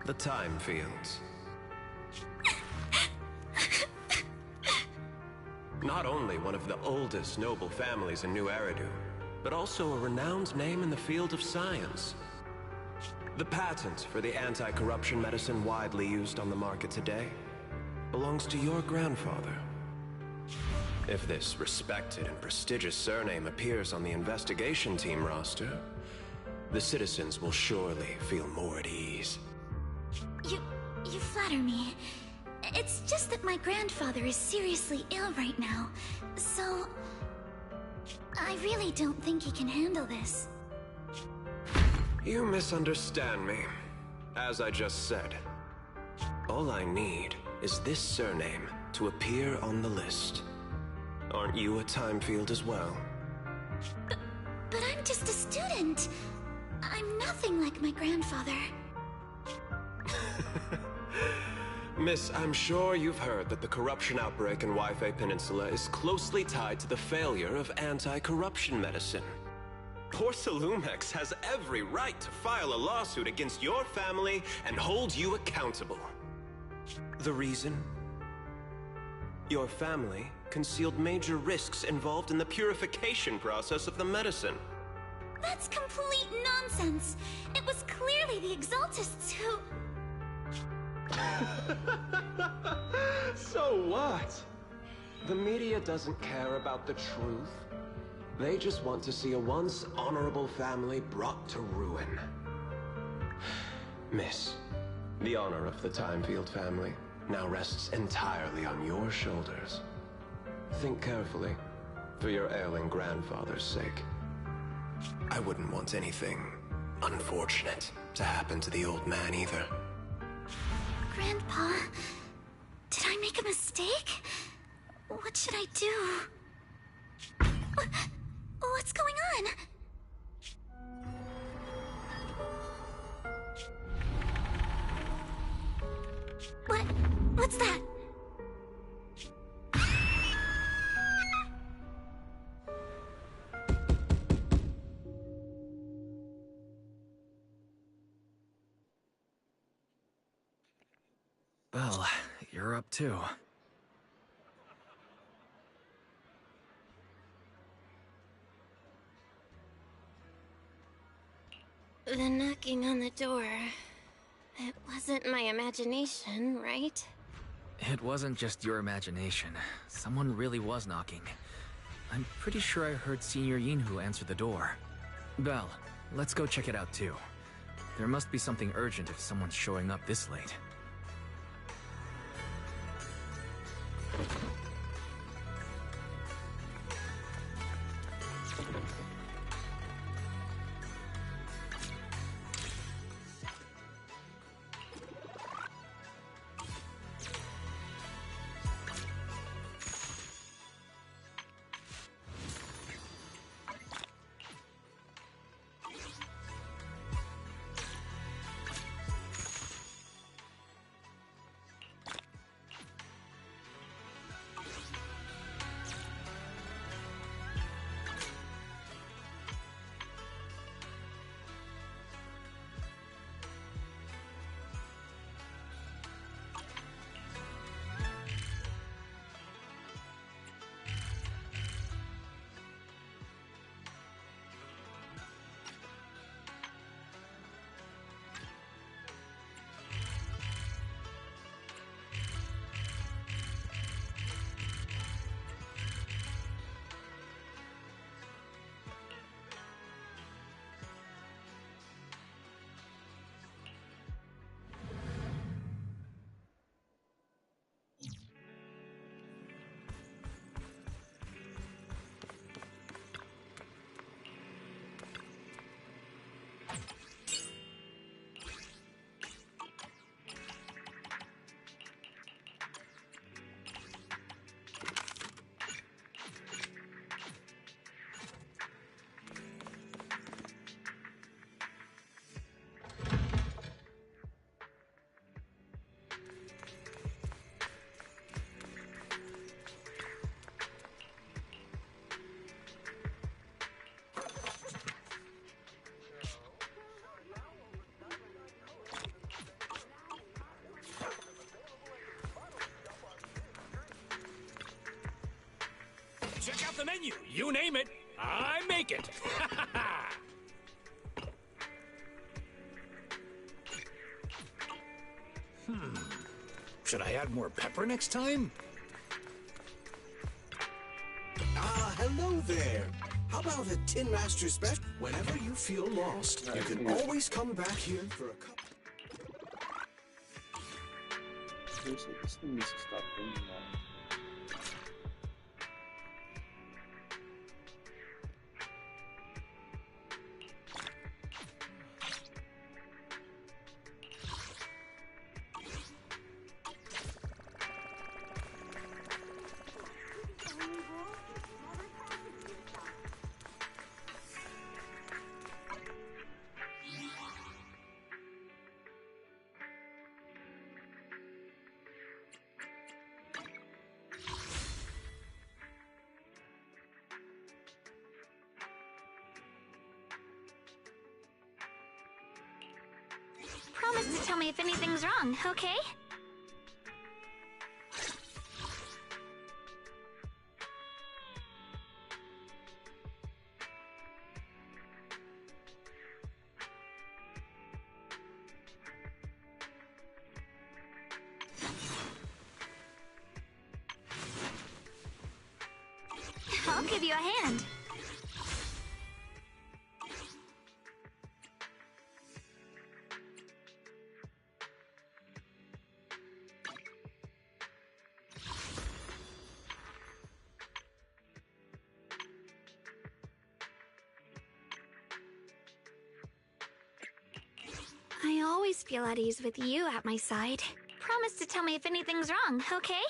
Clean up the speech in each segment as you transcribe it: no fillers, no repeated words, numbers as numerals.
The Time Fields. Not only one of the oldest noble families in New Eridu, but also a renowned name in the field of science. The patent for the anti-corruption medicine widely used on the market today belongs to your grandfather. If this respected and prestigious surname appears on the investigation team roster, the citizens will surely feel more at ease. You flatter me. It's just that my grandfather is seriously ill right now, so... I really don't think he can handle this. You misunderstand me. As I just said, all I need is this surname to appear on the list. Aren't you a time field as well? But I'm just a student. I'm nothing like my grandfather. Miss, I'm sure you've heard that the corruption outbreak in Waifei Peninsula is closely tied to the failure of anti-corruption medicine. Porcelumex has every right to file a lawsuit against your family and hold you accountable. The reason? Your family concealed major risks involved in the purification process of the medicine. That's complete nonsense. It was clearly the Exaltists who... So what? The media doesn't care about the truth. They just want to see a once honorable family brought to ruin. Miss, the honor of the Timefield family now rests entirely on your shoulders. Think carefully, for your ailing grandfather's sake. I wouldn't want anything unfortunate to happen to the old man either. Grandpa, did I make a mistake? What should I do? What's going on? What's that? Well, you're up too. The knocking on the door... It wasn't my imagination, right? It wasn't just your imagination. Someone really was knocking. I'm pretty sure I heard Senior Yinhu answer the door. Belle, let's go check it out too. There must be something urgent if someone's showing up this late. Check out the menu. You name it, I make it. Should I add more pepper next time? Ah, hello there. How about a Tin Master special? Whenever you feel lost, you can always come back here for a cup. This thing needs to stop doing that. Promise to tell me if anything's wrong, okay? I'll give you a hand. I always feel at ease with you at my side. Promise to tell me if anything's wrong, okay?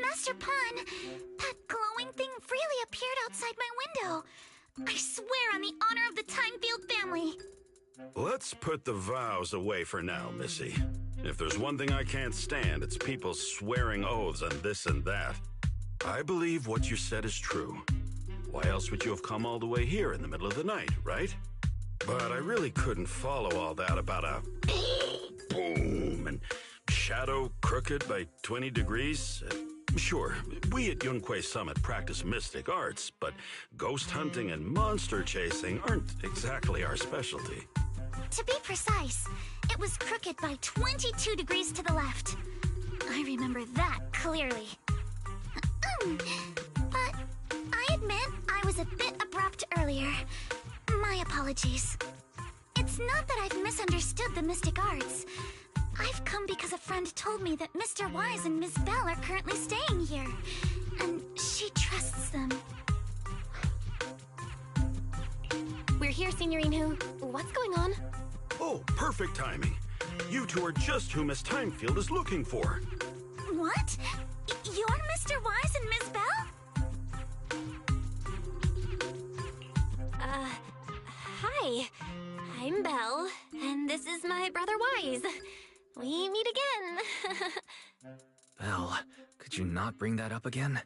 Master Pawn, that glowing thing really appeared outside my window. I swear on the honor of the Timefield family. Let's put the vows away for now, Missy. If there's one thing I can't stand, it's people swearing oaths and this and that. I believe what you said is true. Why else would you have come all the way here in the middle of the night, right? But I really couldn't follow all that about a boom and shadow crooked by 20 degrees. Sure, we at Yunquay Summit practice mystic arts, but ghost hunting and monster chasing aren't exactly our specialty. To be precise, it was crooked by 22 degrees to the left. I remember that clearly. But I admit I was a bit abrupt earlier. My apologies. It's not that I've misunderstood the mystic arts. I've come because a friend told me that Mr. Wise and Ms. Bell are currently staying here, and she trusts them. We're here, Signorine Who. What's going on? Oh, perfect timing. You two are just who Miss Timefield is looking for. What? You're Mr. Wise and Ms. Bell? Hi. I'm Belle, and this is my brother Wise. We meet again. Belle, could you not bring that up again?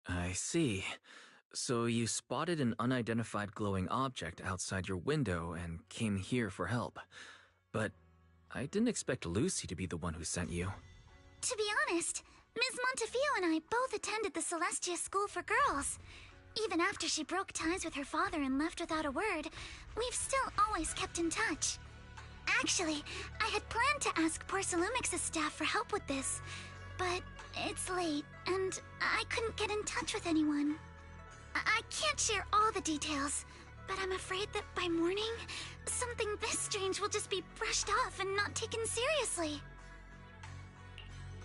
I see. So you spotted an unidentified glowing object outside your window and came here for help. But I didn't expect Lucy to be the one who sent you. To be honest, Ms. Montefiore and I both attended the Celestia School for Girls. Even after she broke ties with her father and left without a word, we've still always kept in touch. Actually, I had planned to ask Porcelumix's staff for help with this, but it's late, and I couldn't get in touch with anyone. I can't share all the details, but I'm afraid that by morning, something this strange will just be brushed off and not taken seriously.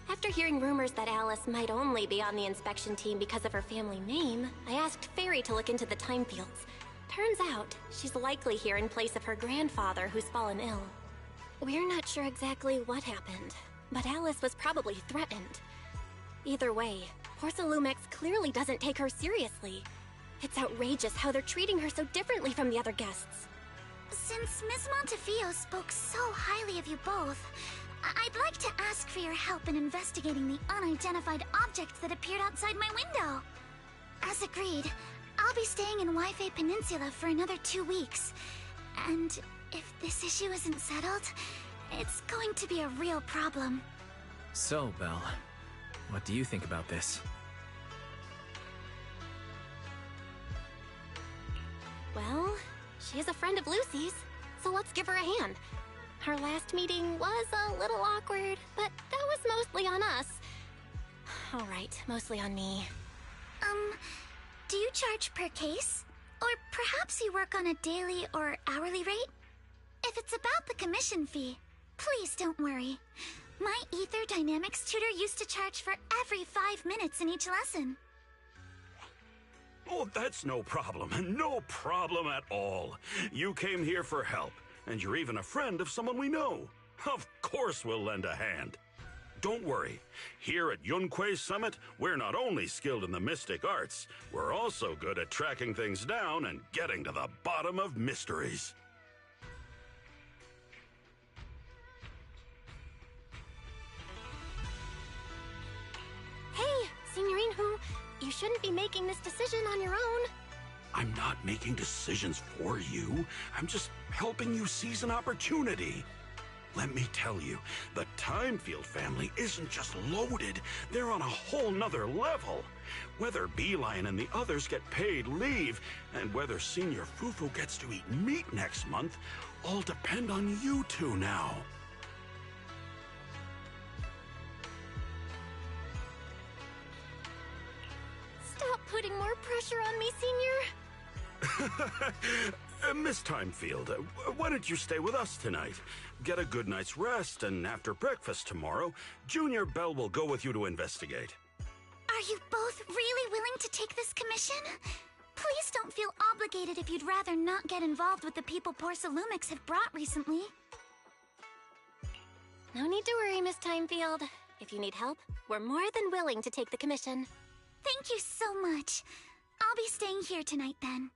After hearing rumors that Alice might only be on the inspection team because of her family name, I asked Fairy to look into the time fields. Turns out, she's likely here in place of her grandfather who's fallen ill. We're not sure exactly what happened, but Alice was probably threatened. Either way, Porcelumix clearly doesn't take her seriously. It's outrageous how they're treating her so differently from the other guests. Since Ms. Montefiore spoke so highly of you both, I'd like to ask for your help in investigating the unidentified object that appeared outside my window. As agreed, I'll be staying in Wi-Fi Peninsula for another 2 weeks. And if this issue isn't settled, it's going to be a real problem. So, Belle, what do you think about this? Well, she's a friend of Lucy's, so let's give her a hand. Our last meeting was a little awkward, but that was mostly on us. Alright, mostly on me. Do you charge per case? Or perhaps you work on a daily or hourly rate? If it's about the commission fee, please don't worry. My Ether Dynamics tutor used to charge for every 5 minutes in each lesson. Oh, that's no problem. No problem at all. You came here for help, and you're even a friend of someone we know. Of course we'll lend a hand. Don't worry. Here at Yunque Summit, we're not only skilled in the mystic arts, we're also good at tracking things down and getting to the bottom of mysteries. Hey, Signorine Hu, you shouldn't be making this decision on your own. I'm not making decisions for you. I'm just helping you seize an opportunity. Let me tell you, the Timefield family isn't just loaded, they're on a whole nother level. Whether Beeline and the others get paid leave, and whether Senior Fufu gets to eat meat next month, all depend on you two now. Stop putting more pressure on me, Senior. Miss Timefield, why don't you stay with us tonight? Get a good night's rest, and after breakfast tomorrow, Junior Belle will go with you to investigate. Are you both really willing to take this commission? Please don't feel obligated if you'd rather not get involved with the people Porcelumix have brought recently. No need to worry, Miss Timefield. If you need help, we're more than willing to take the commission. Thank you so much. I'll be staying here tonight then.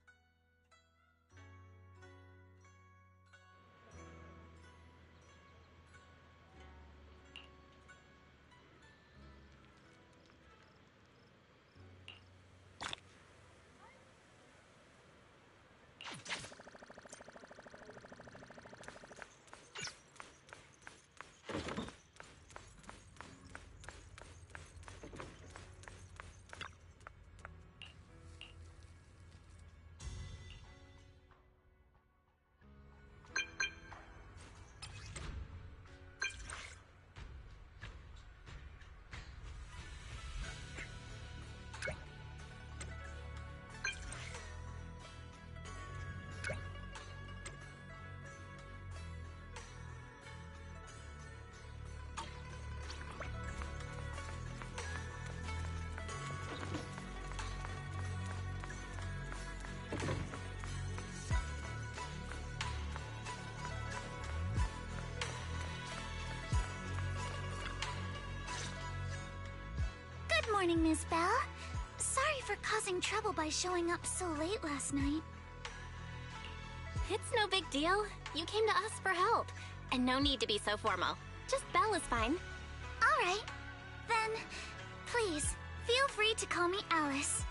Good morning, Miss Belle. Sorry for causing trouble by showing up so late last night. It's no big deal. You came to us for help. And no need to be so formal. Just Belle is fine. All right. Then, please, feel free to call me Alice.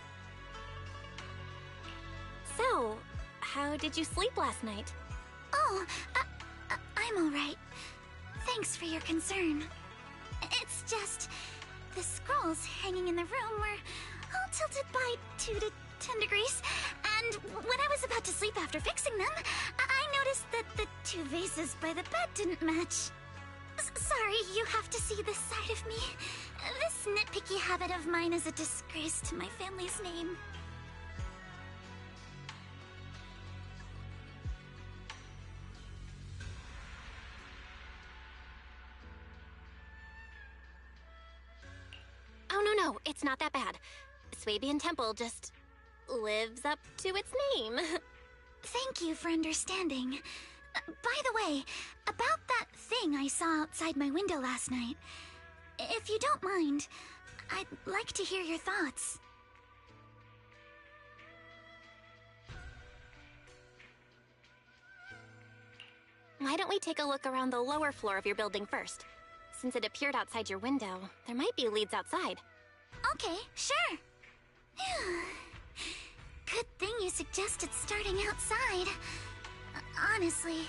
So, how did you sleep last night? Oh, I'm alright. Thanks for your concern. It's just... the scrolls hanging in the room were all tilted by 2 to 10 degrees, and when I was about to sleep after fixing them, I noticed that the 2 vases by the bed didn't match. Sorry, you have to see this side of me. This nitpicky habit of mine is a disgrace to my family's name. Oh, no, it's not that bad. Swabian Temple just lives up to its name. Thank you for understanding. By the way, about that thing I saw outside my window last night, if you don't mind, I'd like to hear your thoughts. Why don't we take a look around the lower floor of your building first? Since it appeared outside your window, there might be leads outside. Okay, sure. Good thing you suggested starting outside. Honestly,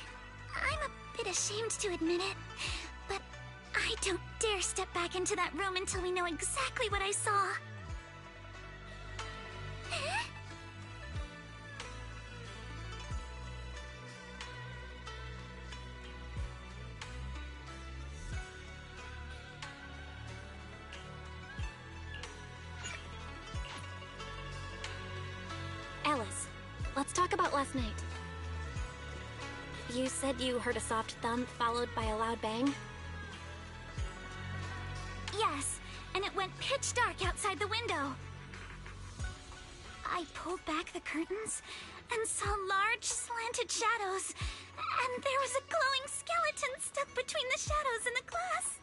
I'm a bit ashamed to admit it, but I don't dare step back into that room until we know exactly what I saw. Alice, let's talk about last night. You said you heard a soft thump followed by a loud bang? Yes, and it went pitch dark outside the window. I pulled back the curtains and saw large slanted shadows, and there was a glowing skeleton stuck between the shadows and the glass.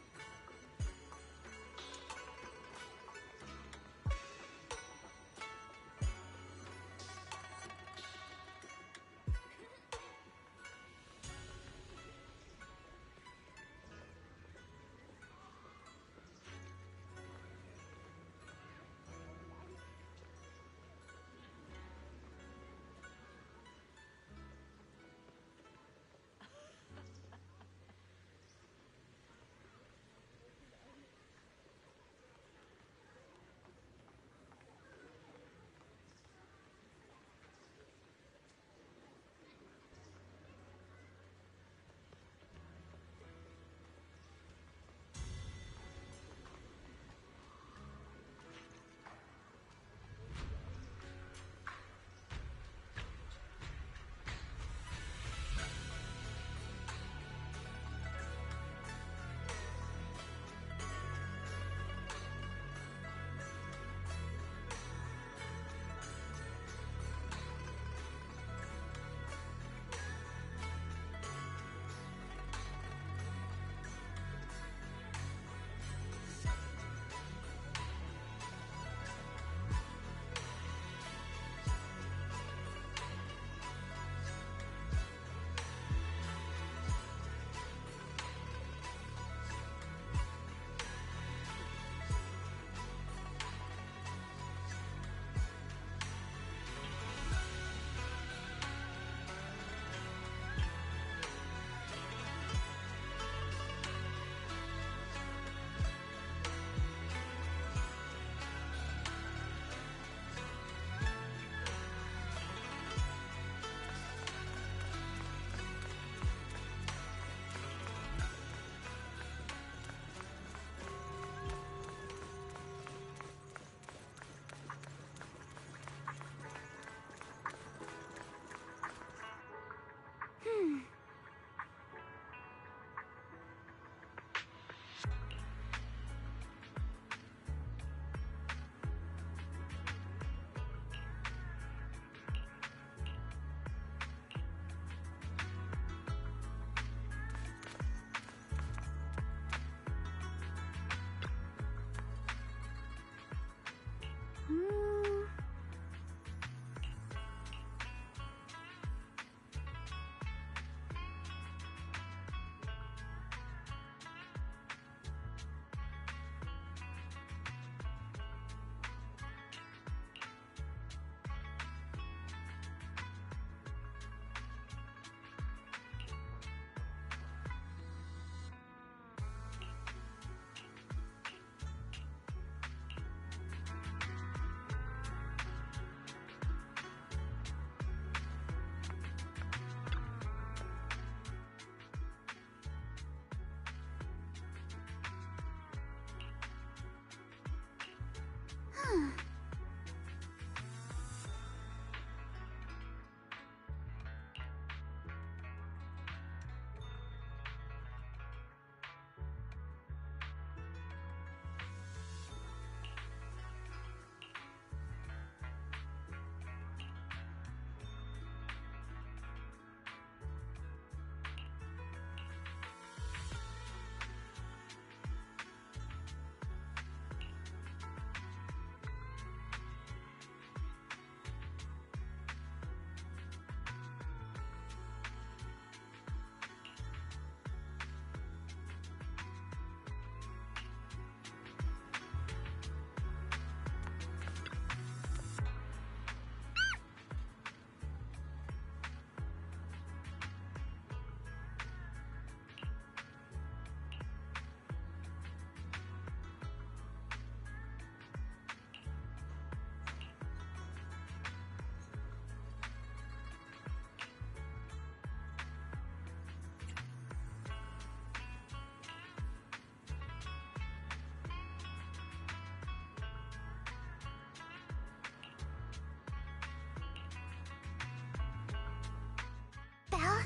Belle,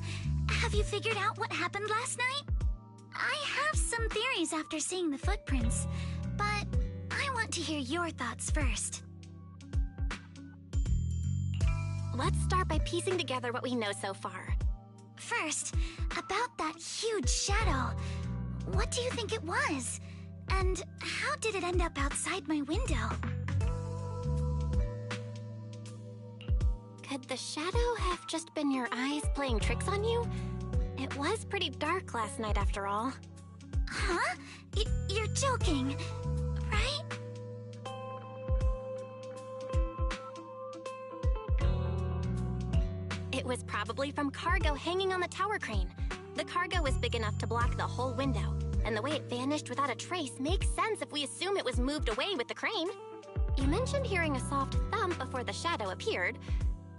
have you figured out what happened last night? I have some theories after seeing the footprints, but I want to hear your thoughts first. Let's start by piecing together what we know so far. First, about that huge shadow. What do you think it was? And how did it end up outside my window? Could the shadow have just been your eyes playing tricks on you? It was pretty dark last night after all. Huh? You're joking, right? It was probably from cargo hanging on the tower crane. The cargo was big enough to block the whole window, and the way it vanished without a trace makes sense if we assume it was moved away with the crane. You mentioned hearing a soft thump before the shadow appeared.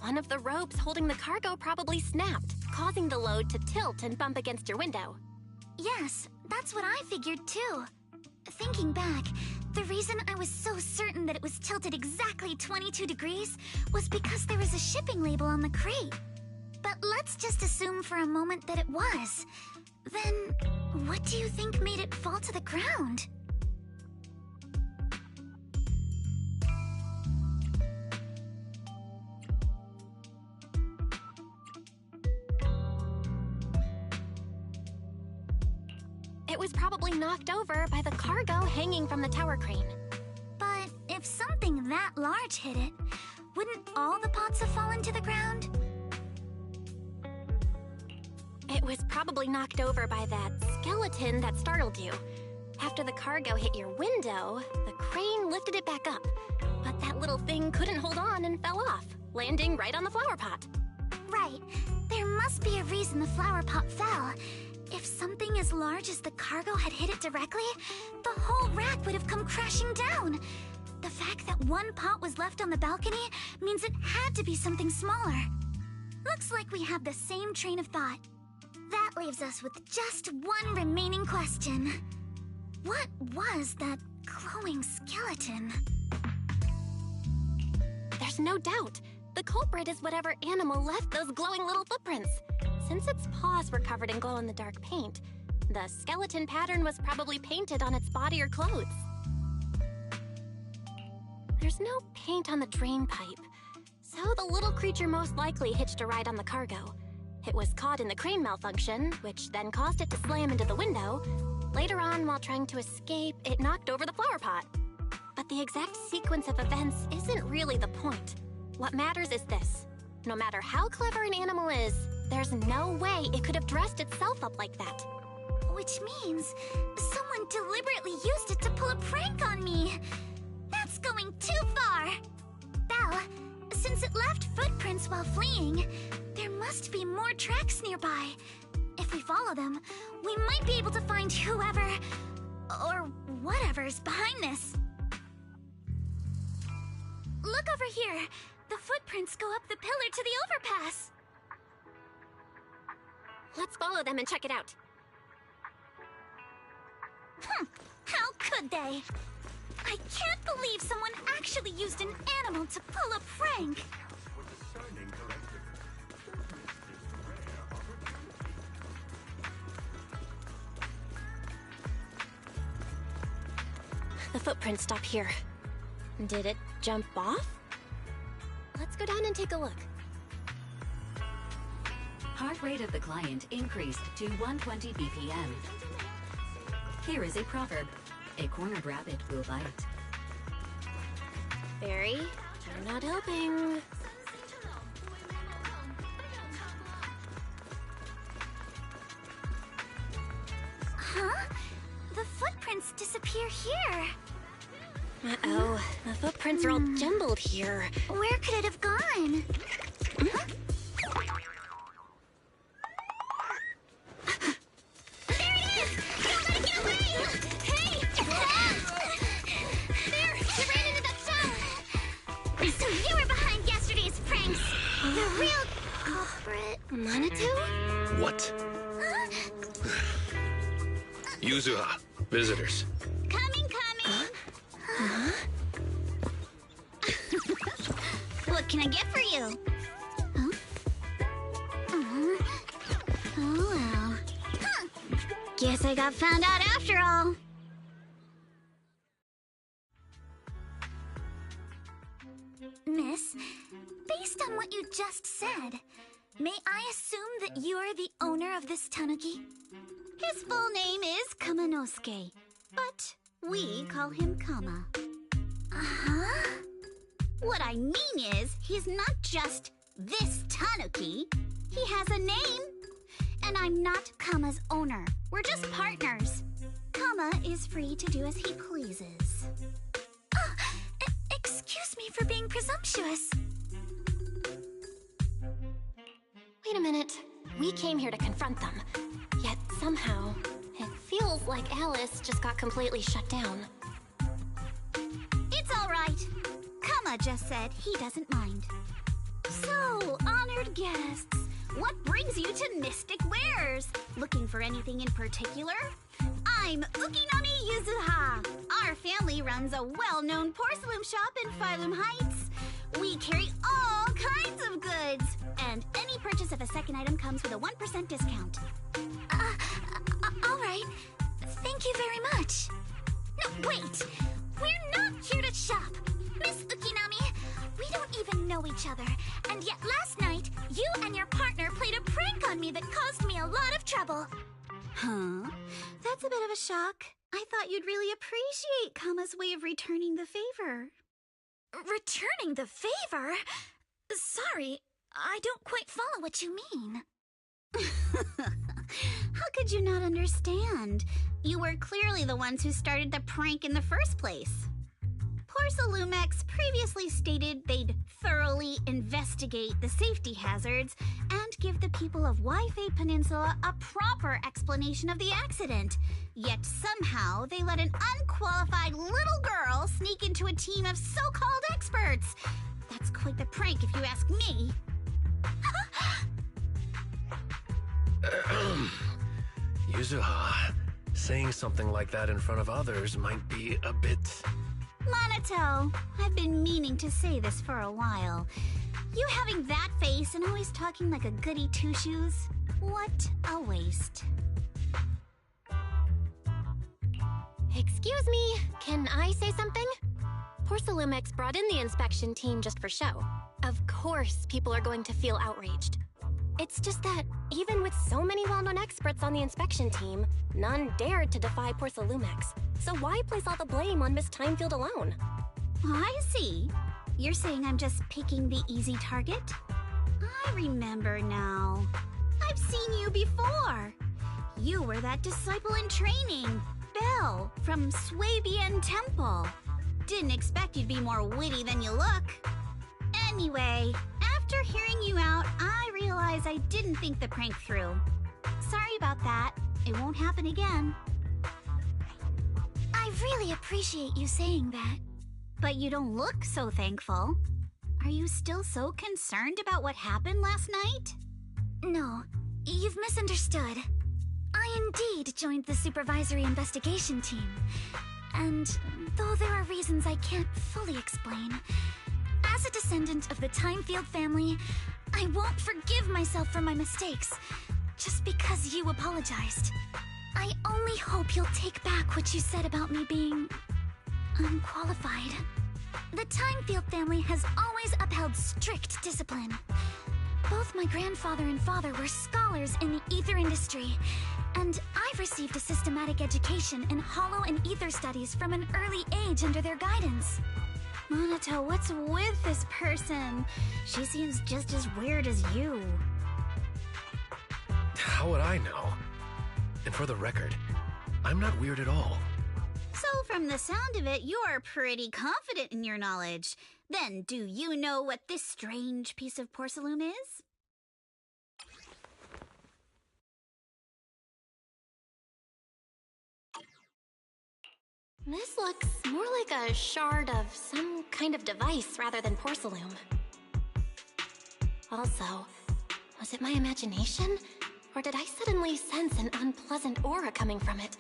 One of the ropes holding the cargo probably snapped, causing the load to tilt and bump against your window. Yes, that's what I figured too. Thinking back, the reason I was so certain that it was tilted exactly 22 degrees was because there was a shipping label on the crate. But let's just assume for a moment that it was. Then, what do you think made it fall to the ground? It was probably knocked over by the cargo hanging from the tower crane. But if something that large hit it, wouldn't all the pots have fallen to the ground? It was probably knocked over by that skeleton that startled you. After the cargo hit your window, the crane lifted it back up. But that little thing couldn't hold on and fell off, landing right on the flower pot. Right. There must be a reason the flower pot fell. If something as large as the cargo had hit it directly, the whole rack would have come crashing down. The fact that one pot was left on the balcony means it had to be something smaller. Looks like we have the same train of thought. That leaves us with just one remaining question. What was that glowing skeleton? There's no doubt. The culprit is whatever animal left those glowing little footprints. Since its paws were covered in glow-in-the-dark paint, the skeleton pattern was probably painted on its body or clothes. There's no paint on the drain pipe, so the little creature most likely hitched a ride on the cargo. It was caught in the crane malfunction, which then caused it to slam into the window. Later on, while trying to escape, it knocked over the flower pot. But the exact sequence of events isn't really the point. What matters is this. No matter how clever an animal is, there's no way it could have dressed itself up like that. Which means someone deliberately used it to pull a prank on me. That's going too far. Belle, since it left footprints while fleeing, there must be more tracks nearby. If we follow them, we might be able to find whoever or whatever's behind this. Look over here. The footprints go up the pillar to the overpass. Let's follow them and check it out. How could they? I can't believe someone actually used an animal to pull a prank! The footprints stop here. Did it jump off? Let's go down and take a look. Heart rate of the client increased to 120 BPM. Here is a proverb. A cornered rabbit will bite. Barry, you're not helping. Huh? The footprints disappear here. Uh-oh, the footprints are all jumbled here. Where could it have gone? Huh? There it is! Don't let it get away! Hey! There! You ran into that shell! So you were behind yesterday's pranks! The real culprit... Manitou? What? Huh? Yuzuha, visitors. Coming! What can I get for you? Huh? Oh well. Huh. Guess I got found out after all. Miss, based on what you just said, may I assume that you are the owner of this tanuki? His full name is Kamanosuke, but we call him Kama. Uh-huh. What I mean is, he's not just this tanuki. He has a name. And I'm not Kama's owner. We're just partners. Kama is free to do as he pleases. Oh, excuse me for being presumptuous. Wait a minute. We came here to confront them. Yet somehow, it feels like Alice just got completely shut down. It's all right. Kama just said he doesn't mind. So, honored guests, what brings you to Mystic Wares? Looking for anything in particular? I'm Ukinami Yuzuha. Our family runs a well-known porcelain shop in Phylum Heights. We carry all kinds of goods, and any purchase of a second item comes with a 1% discount. All right. Thank you very much. No, wait! We're not here to shop! Miss Ukinami, we don't even know each other, and yet last night, you and your partner played a prank on me that caused me a lot of trouble. Huh? That's a bit of a shock. I thought you'd really appreciate Kama's way of returning the favor. Returning the favor? Sorry, I don't quite follow what you mean. How could you not understand? You were clearly the ones who started the prank in the first place. Porcelumex previously stated they'd thoroughly investigate the safety hazards and give the people of Waifei Peninsula a proper explanation of the accident. Yet somehow they let an unqualified little girl sneak into a team of so-called experts. That's quite the prank if you ask me. Yuzuha, saying something like that in front of others might be a bit... Monato, I've been meaning to say this for a while. You having that face and always talking like a goody two-shoes? What a waste. Excuse me, can I say something? Porcelumex brought in the inspection team just for show. Of course people are going to feel outraged. It's just that, even with so many well-known experts on the inspection team, none dared to defy Porcelumex. So why place all the blame on Miss Timefield alone? I see. You're saying I'm just picking the easy target? I remember now. I've seen you before. You were that disciple in training, Belle, from Swabian Temple. Didn't expect you'd be more witty than you look. Anyway, after hearing you out, I realized I didn't think the prank through. Sorry about that. It won't happen again. I really appreciate you saying that. But you don't look so thankful. Are you still so concerned about what happened last night? No, you've misunderstood. I indeed joined the supervisory investigation team. And though there are reasons I can't fully explain. As a descendant of the Timefield family, I won't forgive myself for my mistakes, just because you apologized. I only hope you'll take back what you said about me being unqualified. The Timefield family has always upheld strict discipline. Both my grandfather and father were scholars in the ether industry, and I've received a systematic education in hollow and ether studies from an early age under their guidance. Monato, what's with this person? She seems just as weird as you. How would I know? And for the record, I'm not weird at all. So from the sound of it, you're pretty confident in your knowledge. Then, do you know what this strange piece of porcelain is? This looks more like a shard of some kind of device rather than porcelain. Also, was it my imagination? Or did I suddenly sense an unpleasant aura coming from it?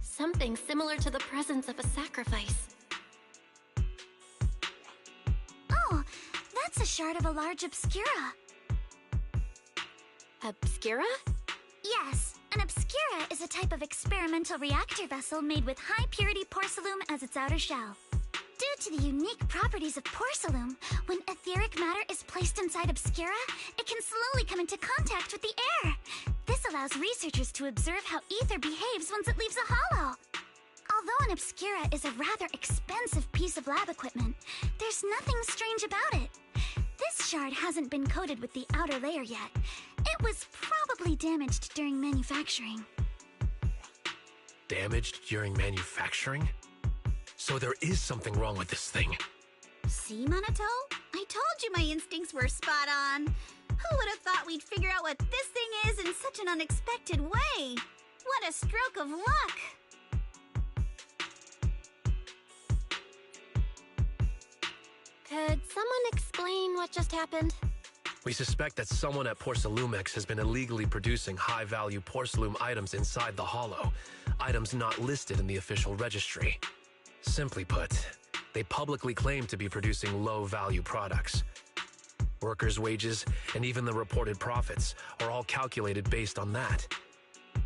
Something similar to the presence of a sacrifice. Oh, that's a shard of a large obscura. Obscura? Yes, an obscura is a type of experimental reactor vessel made with high-purity porcelain as its outer shell. Due to the unique properties of porcelain, when etheric matter is placed inside obscura, it can slowly come into contact with the air. This allows researchers to observe how ether behaves once it leaves a hollow. Although an obscura is a rather expensive piece of lab equipment, there's nothing strange about it. This shard hasn't been coated with the outer layer yet. It was probably damaged during manufacturing. Damaged during manufacturing? So there is something wrong with this thing. See, Monato? I told you my instincts were spot on. Who would have thought we'd figure out what this thing is in such an unexpected way? What a stroke of luck! Could someone explain what just happened? We suspect that someone at Porcelumex has been illegally producing high-value porcelain items inside the hollow, items not listed in the official registry. Simply put, they publicly claim to be producing low-value products. Workers' wages and even the reported profits are all calculated based on that.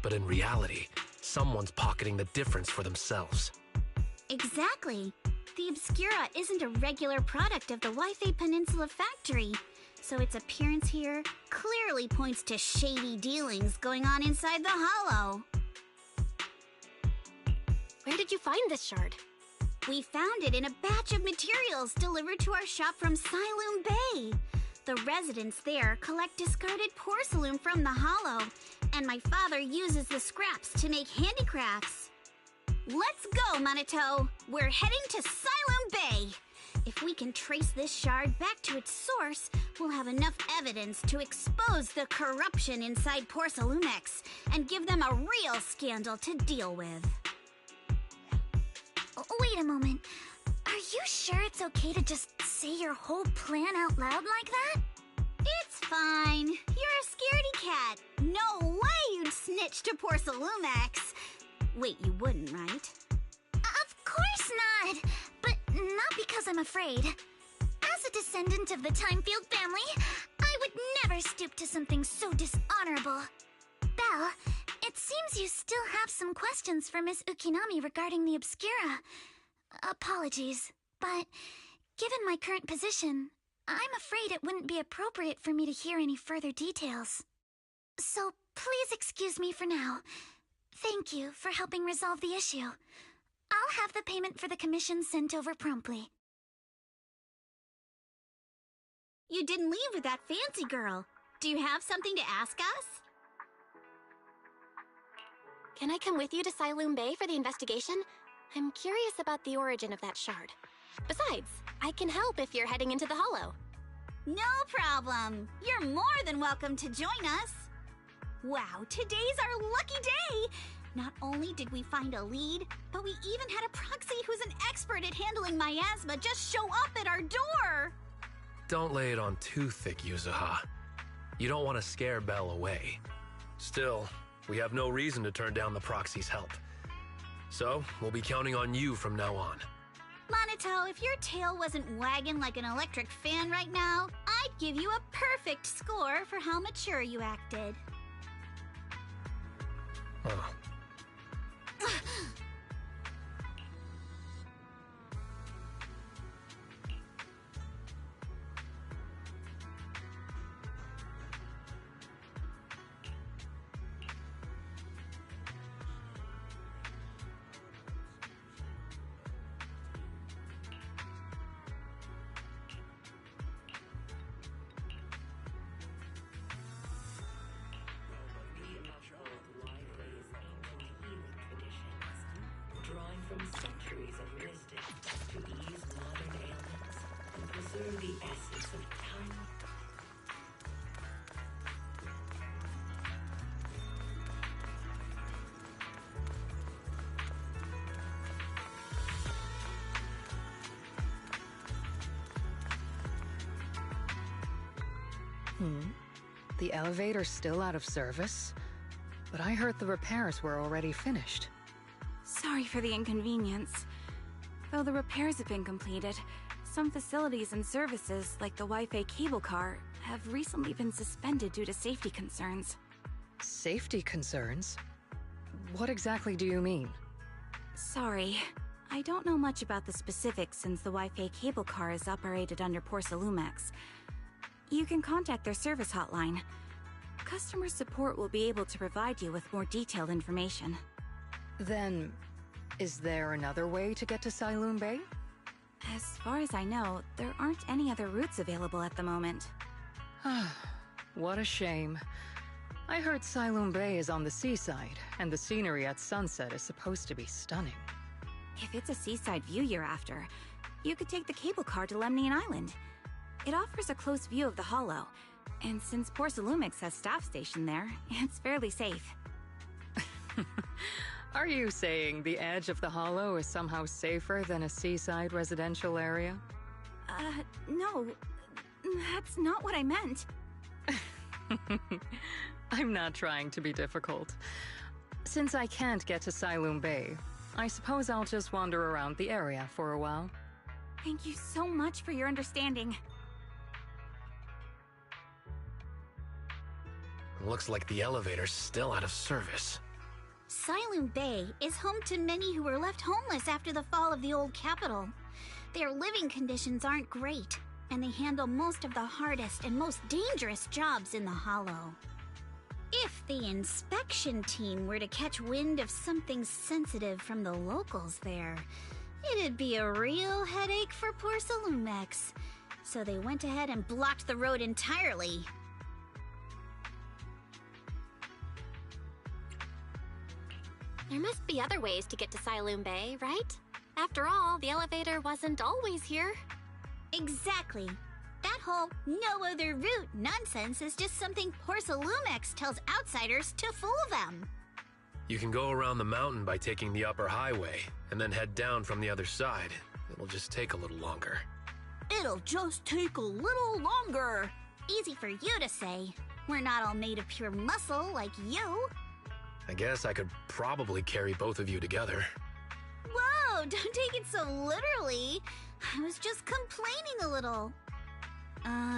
But in reality, someone's pocketing the difference for themselves. Exactly. The Obscura isn't a regular product of the Wi-Fi Peninsula factory, so its appearance here clearly points to shady dealings going on inside the hollow. Where did you find this shard? We found it in a batch of materials delivered to our shop from Siloon Bay. The residents there collect discarded porcelain from the hollow, and my father uses the scraps to make handicrafts. Let's go, Monato! We're heading to Siloon Bay! If we can trace this shard back to its source, we'll have enough evidence to expose the corruption inside Porcelumex and give them a real scandal to deal with. Wait a moment. Are you sure it's okay to just say your whole plan out loud like that? It's fine. You're a scaredy cat. No way you'd snitch to Porcelumex. Wait, you wouldn't, right? Of course not! But not because I'm afraid. As a descendant of the Timefield family, I would never stoop to something so dishonorable. Belle, it seems you still have some questions for Miss Ukinami regarding the Obscura. Apologies, but given my current position, I'm afraid it wouldn't be appropriate for me to hear any further details. So please excuse me for now. Thank you for helping resolve the issue. I'll have the payment for the commission sent over promptly. You didn't leave with that fancy girl. Do you have something to ask us? Can I come with you to Siloon Bay for the investigation? I'm curious about the origin of that shard. Besides, I can help if you're heading into the hollow. No problem. You're more than welcome to join us. Wow, today's our lucky day! Not only did we find a lead, but we even had a proxy who's an expert at handling miasma just show up at our door! Don't lay it on too thick, Yuzuha. You don't want to scare Belle away. Still, we have no reason to turn down the proxy's help. So, we'll be counting on you from now on. Monato, if your tail wasn't wagging like an electric fan right now, I'd give you a perfect score for how mature you acted. Oh. Drawing from centuries of wisdom to ease modern ailments and preserve the essence of time. The elevator's still out of service? But I heard the repairs were already finished. Sorry for the inconvenience. Though the repairs have been completed, some facilities and services, like the Wi-Fi cable car, have recently been suspended due to safety concerns. Safety concerns? What exactly do you mean? Sorry. I don't know much about the specifics since the Wi-Fi cable car is operated under Porsalumex. You can contact their service hotline. Customer support will be able to provide you with more detailed information. Then, is there another way to get to Siloon Bay? As far as I know, there aren't any other routes available at the moment. What a shame. I heard Siloon Bay is on the seaside, and the scenery at sunset is supposed to be stunning. If it's a seaside view you're after, you could take the cable car to Lemnian Island. It offers a close view of the Hollow, and since Porsalumix has staff stationed there, it's fairly safe. Are you saying the edge of the Hollow is somehow safer than a seaside residential area? No. That's not what I meant. I'm not trying to be difficult. Since I can't get to Siloon Bay, I suppose I'll just wander around the area for a while. Thank you so much for your understanding. Looks like the elevator's still out of service. Siloon Bay is home to many who were left homeless after the fall of the old capital. Their living conditions aren't great, and they handle most of the hardest and most dangerous jobs in the Hollow. If the inspection team were to catch wind of something sensitive from the locals there, it'd be a real headache for Porsalumex. So they went ahead and blocked the road entirely. There must be other ways to get to Siloon Bay, right? After all, the elevator wasn't always here. Exactly. That whole no other route nonsense is just something Porsalumex tells outsiders to fool them. You can go around the mountain by taking the upper highway, and then head down from the other side. It'll just take a little longer. It'll just take a little longer. Easy for you to say. We're not all made of pure muscle like you. I guess I could probably carry both of you together. Whoa, don't take it so literally. I was just complaining a little.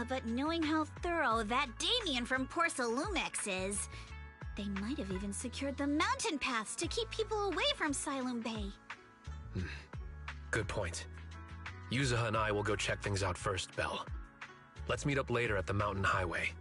But knowing how thorough that Damien from Porsalumex is, they might have even secured the mountain paths to keep people away from Siloon Bay. Good point. Yuzuha and I will go check things out first, Belle. Let's meet up later at the mountain highway.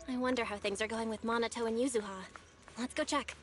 I wonder how things are going with Monato and Yuzuha. Let's go check.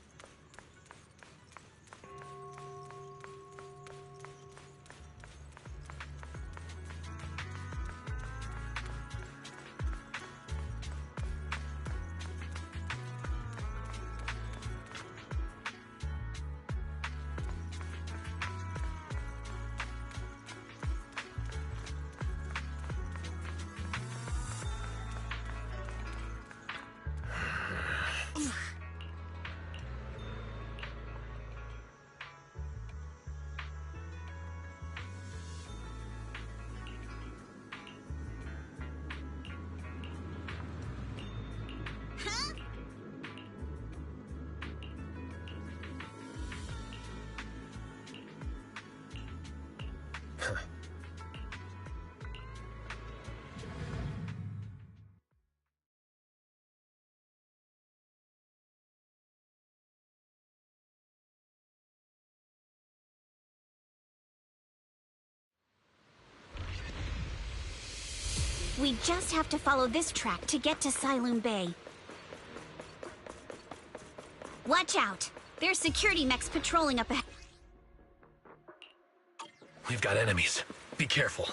We just have to follow this track to get to Siloon Bay. Watch out! There's security mechs patrolling up ahead. We've got enemies. Be careful.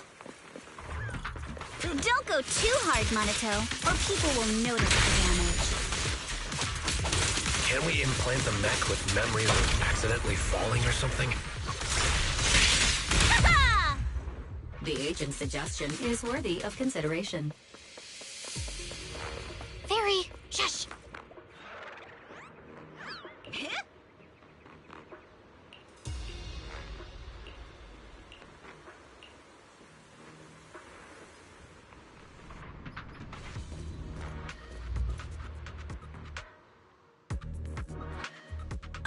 Don't go too hard, Monato, or people will notice the damage. Can we implant the mech with memories of accidentally falling or something? The agent's suggestion is worthy of consideration. Fairy, shush!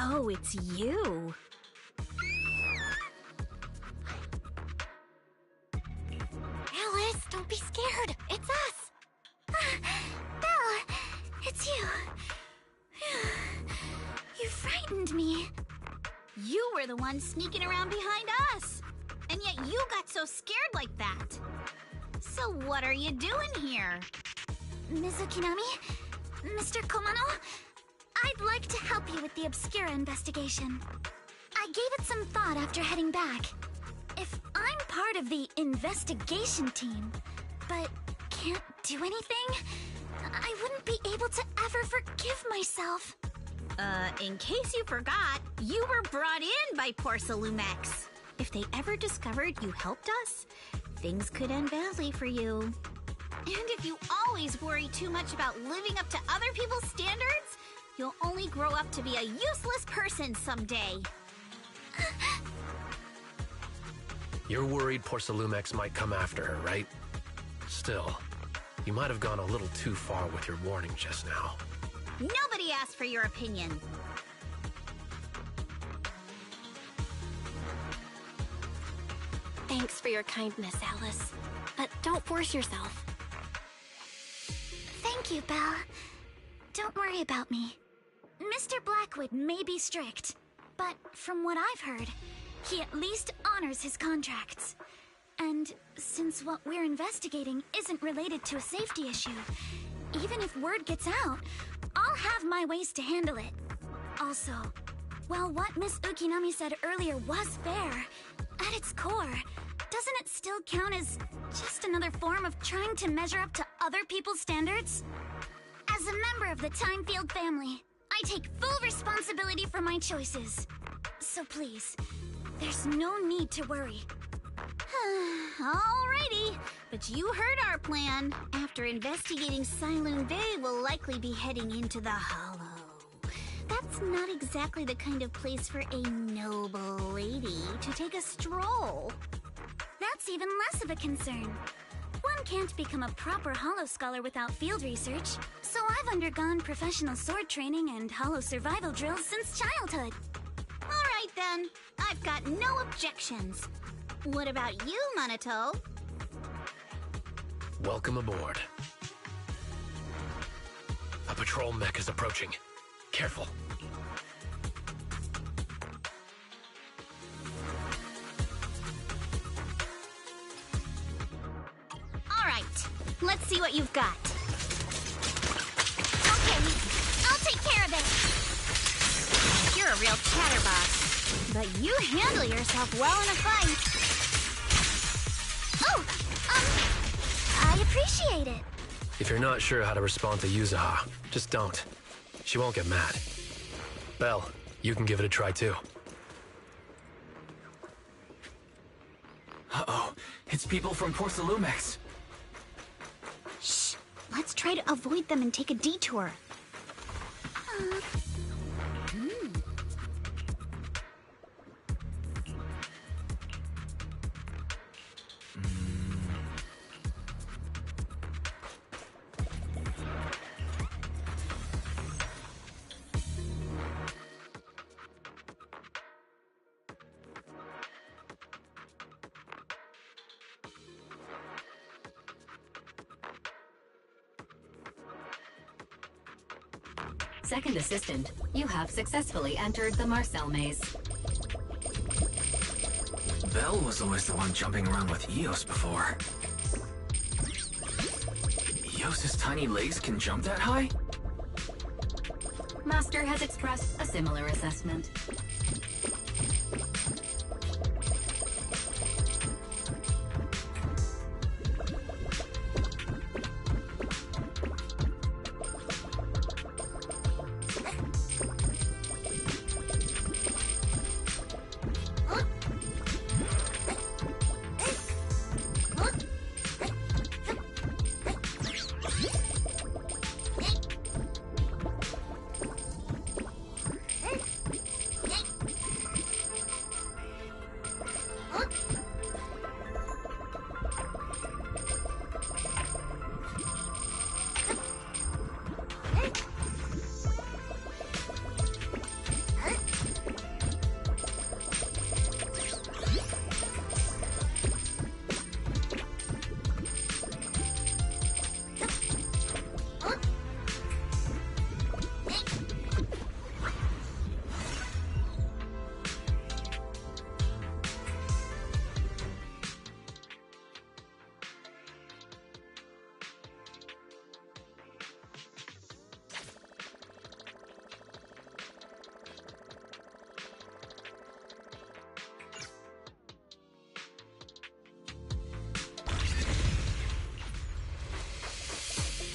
Oh, it's you. Alice, don't be scared. It's us. Belle, it's you. You frightened me. You were the one sneaking around behind us. And yet you got so scared like that. So what are you doing here? Ms. Ukinami? Mr. Komano? I'd like to help you with the Obscura investigation. I gave it some thought after heading back. If I'm part of the investigation team, but can't do anything, I wouldn't be able to ever forgive myself. In case you forgot, you were brought in by Porcelumex. If they ever discovered you helped us, things could end badly for you. And if you always worry too much about living up to other people's standards, you'll only grow up to be a useless person someday. You're worried Porcelumex might come after her, right? Still, you might have gone a little too far with your warning just now. Nobody asked for your opinion. Thanks for your kindness, Alice. But don't force yourself. Thank you, Belle. Don't worry about me. Mr. Blackwood may be strict, but from what I've heard, he at least honors his contracts. And since what we're investigating isn't related to a safety issue, even if word gets out, I'll have my ways to handle it. Also, while what Miss Ukinami said earlier was fair, at its core, doesn't it still count as just another form of trying to measure up to other people's standards? As a member of the Timefield family, I take full responsibility for my choices. So please, there's no need to worry. Alrighty, but you heard our plan. After investigating Siloon Bay, we'll likely be heading into the Hollow. That's not exactly the kind of place for a noble lady to take a stroll. That's even less of a concern. One can't become a proper Hollow scholar without field research, so I've undergone professional sword training and Hollow survival drills since childhood. Alright then, I've got no objections. What about you, Monato? Welcome aboard. A patrol mech is approaching. Careful. Alright, let's see what you've got. Okay, I'll take care of it. You're a real chatterbox, but you handle yourself well in a fight. Oh, I appreciate it. If you're not sure how to respond to Yuzaha, just don't. She won't get mad. Belle, you can give it a try too. Uh-oh, it's people from Porcelumex. Shh, let's try to avoid them and take a detour. Second assistant, you have successfully entered the Marcel maze. Belle was always the one jumping around with Eos before. Leos's tiny legs can jump that high? Master has expressed a similar assessment.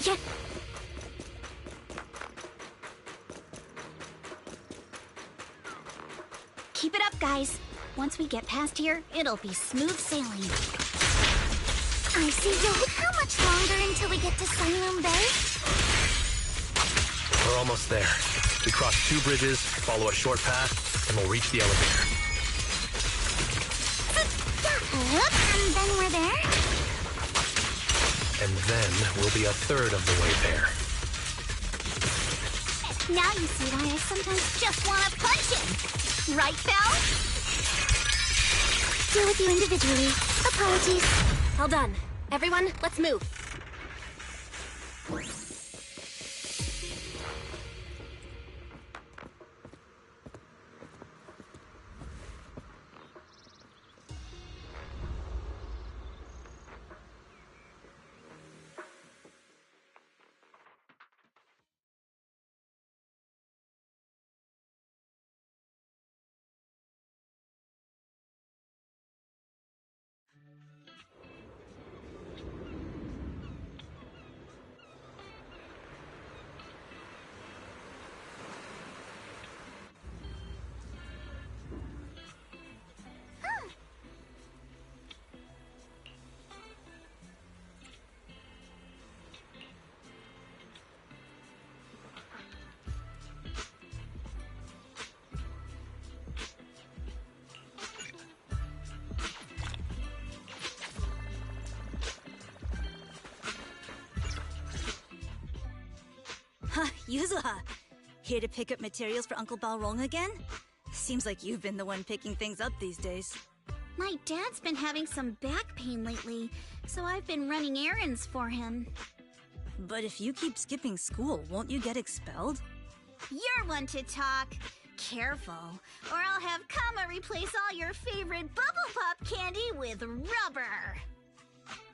Yeah. Keep it up, guys. Once we get past here, it'll be smooth sailing. I see you. How much longer until we get to Siloam Bay? We're almost there. We cross 2 bridges, follow a short path, and we'll reach the elevator. And then we're there? And then we'll be a third of the way there. Now you see why I sometimes just want to punch him. Right, Belle? Deal with you individually. Apologies. All done. Everyone, let's move. Huh, Yuzuha. Here to pick up materials for Uncle Balrong again? Seems like you've been the one picking things up these days. My dad's been having some back pain lately, so I've been running errands for him. But if you keep skipping school, won't you get expelled? You're one to talk. Careful, or I'll have Kama replace all your favorite Bubble Pop candy with rubber.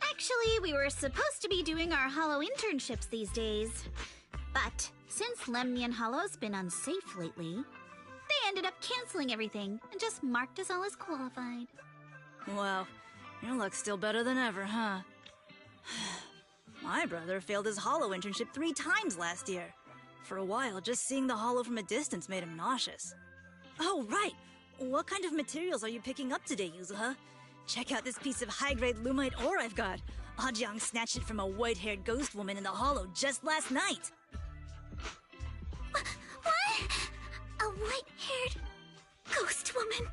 Actually, we were supposed to be doing our Hollow internships these days. But since Lemnian Hollow's been unsafe lately, they ended up canceling everything and just marked us all as qualified. Wow, your luck's still better than ever, huh? My brother failed his Hollow internship 3 times last year. For a while, just seeing the Hollow from a distance made him nauseous. Oh, right! What kind of materials are you picking up today, Yuzuha? Check out this piece of high-grade Lumite ore I've got. Ajang snatched it from a white-haired ghost woman in the Hollow just last night. What? A white-haired ghost woman?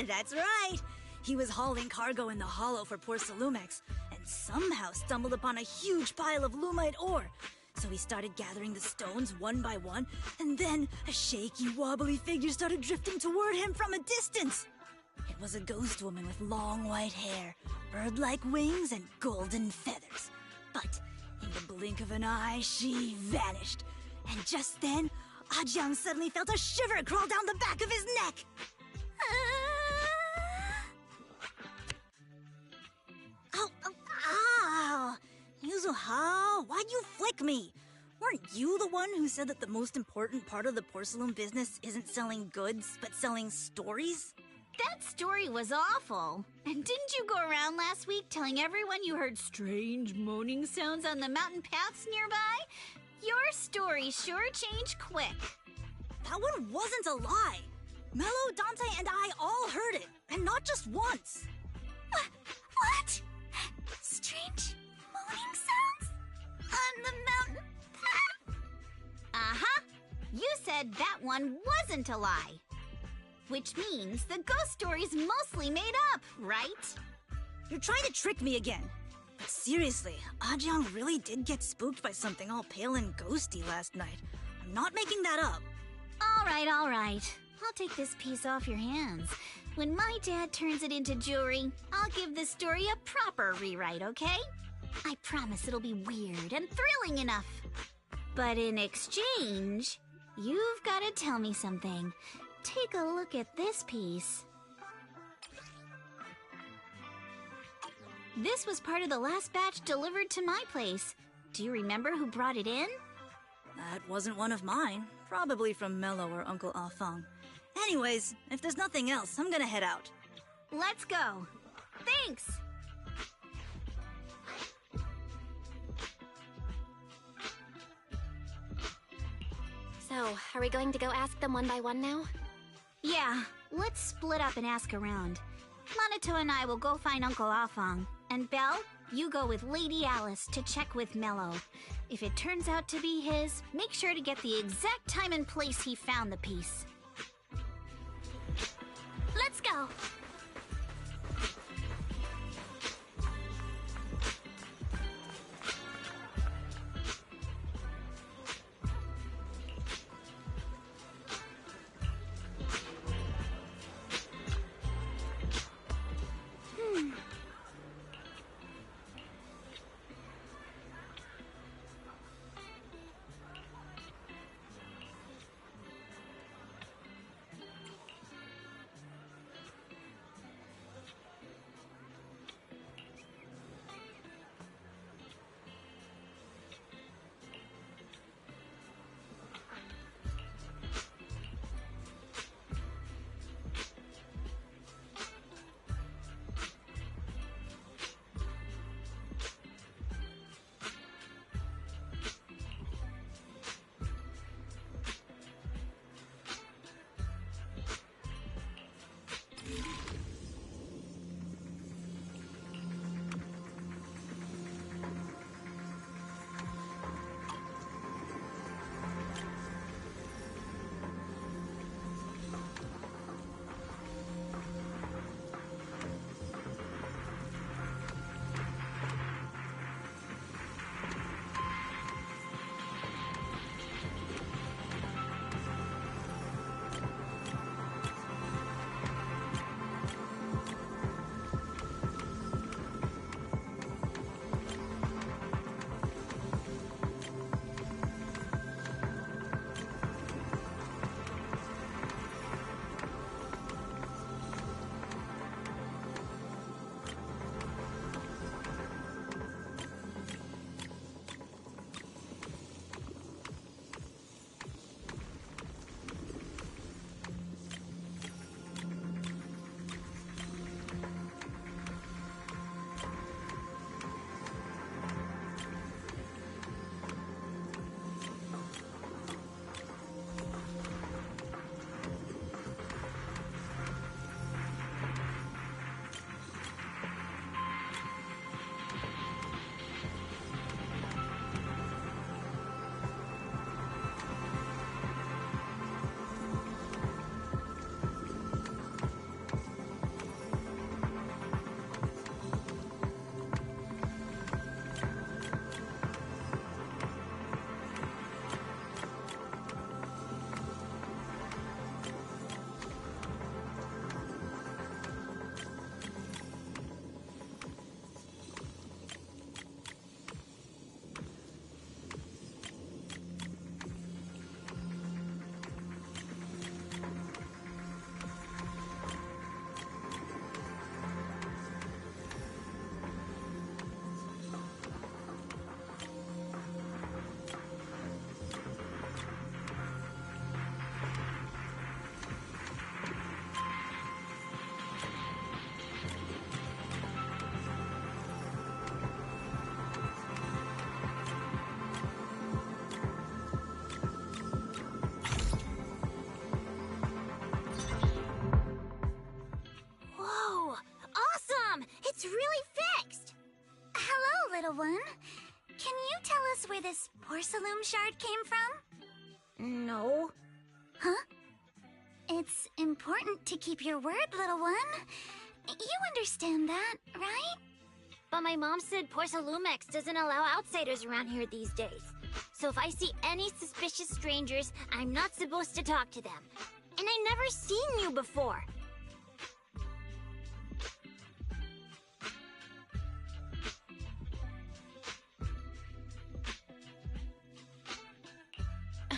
That's right! He was hauling cargo in the Hollow for poor Salumex, and somehow stumbled upon a huge pile of Lumite ore. So he started gathering the stones one by one, and then a shaky, wobbly figure started drifting toward him from a distance. It was a ghost woman with long white hair, bird-like wings, and golden feathers. But in the blink of an eye, she vanished. And just then, Ajang suddenly felt a shiver crawl down the back of his neck. Ow! Yuzuha, Aha! Why'd you flick me? Weren't you the one who said that the most important part of the porcelain business isn't selling goods, but selling stories? That story was awful. And didn't you go around last week telling everyone you heard strange moaning sounds on the mountain paths nearby? Your story sure changed quick. That one wasn't a lie. Mello, Dante, and I all heard it, and not just once. What? Strange moaning sounds? On the mountain path? Uh-huh. You said that one wasn't a lie. Which means the ghost story's mostly made up, right? You're trying to trick me again. But seriously, Ajang really did get spooked by something all pale and ghosty last night. I'm not making that up. All right. I'll take this piece off your hands. When my dad turns it into jewelry, I'll give this story a proper rewrite, okay? I promise it'll be weird and thrilling enough. But in exchange, you've got to tell me something. Take a look at this piece. This was part of the last batch delivered to my place. Do you remember who brought it in? That wasn't one of mine. Probably from Mello or Uncle Afang. Anyways, if there's nothing else, I'm gonna head out. Let's go. Thanks! So, are we going to go ask them one by one now? Yeah, let's split up and ask around. Monato and I will go find Uncle Afang. And Belle, you go with Lady Alice to check with Mello. If it turns out to be his, make sure to get the exact time and place he found the piece. Let's go. where this porcelain shard came from? No. Huh? It's important to keep your word, little one. You understand that, right? But my mom said Porcelumex doesn't allow outsiders around here these days. So if I see any suspicious strangers, I'm not supposed to talk to them. And I never seen you before.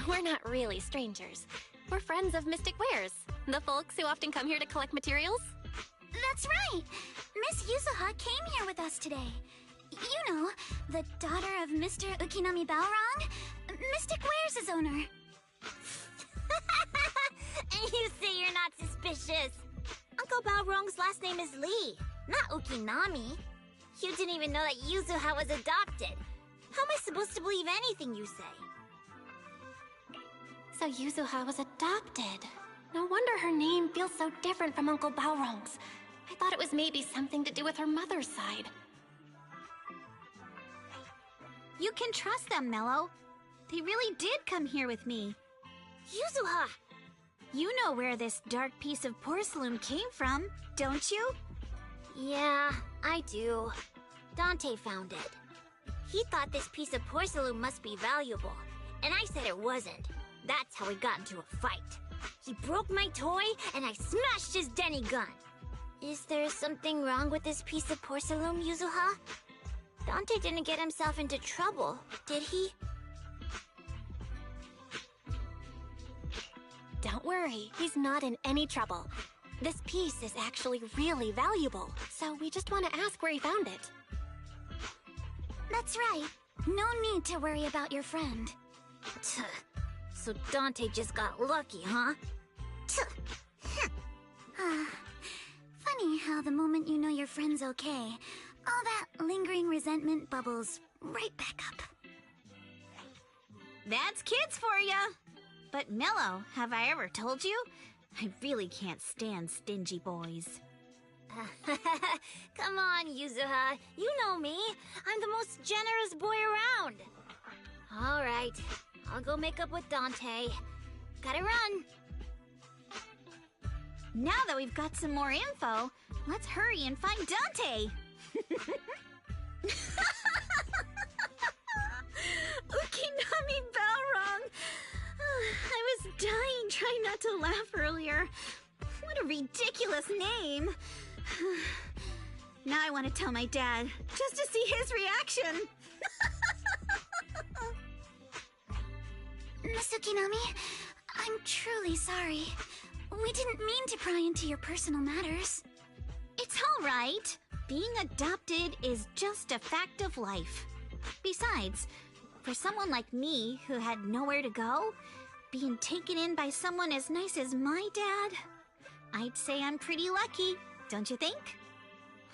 We're not really strangers. We're friends of Mystic Wares, the folks who often come here to collect materials. That's right! Miss Yuzuha came here with us today. You know, the daughter of Mr. Ukinami Balrog, Mystic Wares' owner. And you say you're not suspicious. Uncle Balrog's last name is Lee, not Ukinami. You didn't even know that Yuzuha was adopted. How am I supposed to believe anything you say? So Yuzuha was adopted. No wonder her name feels so different from Uncle Balrog's. I thought it was maybe something to do with her mother's side. You can trust them, Mello. They really did come here with me. Yuzuha! You know where this dark piece of porcelain came from, don't you? Yeah, I do. Dante found it. He thought this piece of porcelain must be valuable, and I said it wasn't. That's how we got into a fight. He broke my toy, and I smashed his Denny gun. Is there something wrong with this piece of porcelain, Yuzuha? Dante didn't get himself into trouble, did he? Don't worry, he's not in any trouble. This piece is actually really valuable, so we just want to ask where he found it. That's right. No need to worry about your friend. So Dante just got lucky, huh? Funny how the moment you know your friend's okay, all that lingering resentment bubbles right back up. That's kids for ya! But Mello, have I ever told you? I really can't stand stingy boys. Come on, Yuzuha. You know me. I'm the most generous boy around. All right. I'll go make up with Dante. Gotta run. Now that we've got some more info, let's hurry and find Dante. Ukinami Balrog. I was dying trying not to laugh earlier. What a ridiculous name. Now I want to tell my dad, just to see his reaction. Miss Ukinami, I'm truly sorry. We didn't mean to pry into your personal matters. It's all right. Being adopted is just a fact of life. Besides, for someone like me who had nowhere to go, being taken in by someone as nice as my dad, I'd say I'm pretty lucky, don't you think?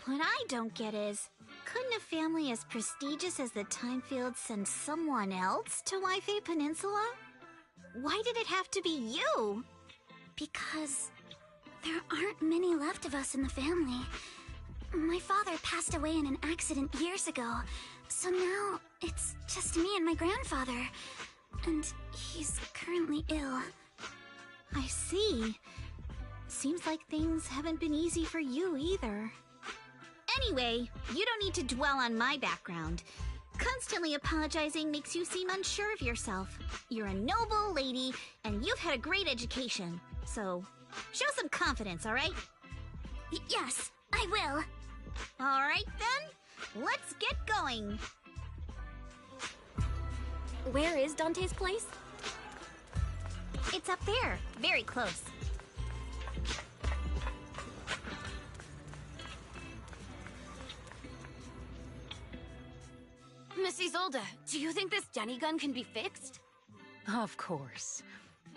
What I don't get is, couldn't a family as prestigious as the Timefields send someone else to Waifei Peninsula? Why did it have to be you? Because there aren't many left of us in the family. My father passed away in an accident years ago, so now it's just me and my grandfather. And he's currently ill. I see. Seems like things haven't been easy for you either. Anyway, you don't need to dwell on my background. Constantly apologizing makes you seem unsure of yourself. You're a noble lady, and you've had a great education. So, show some confidence, all right? Yes, I will. All right, then. Let's get going. Where is Dante's place? It's up there, very close. Miss Isolde, do you think this Denny gun can be fixed? Of course.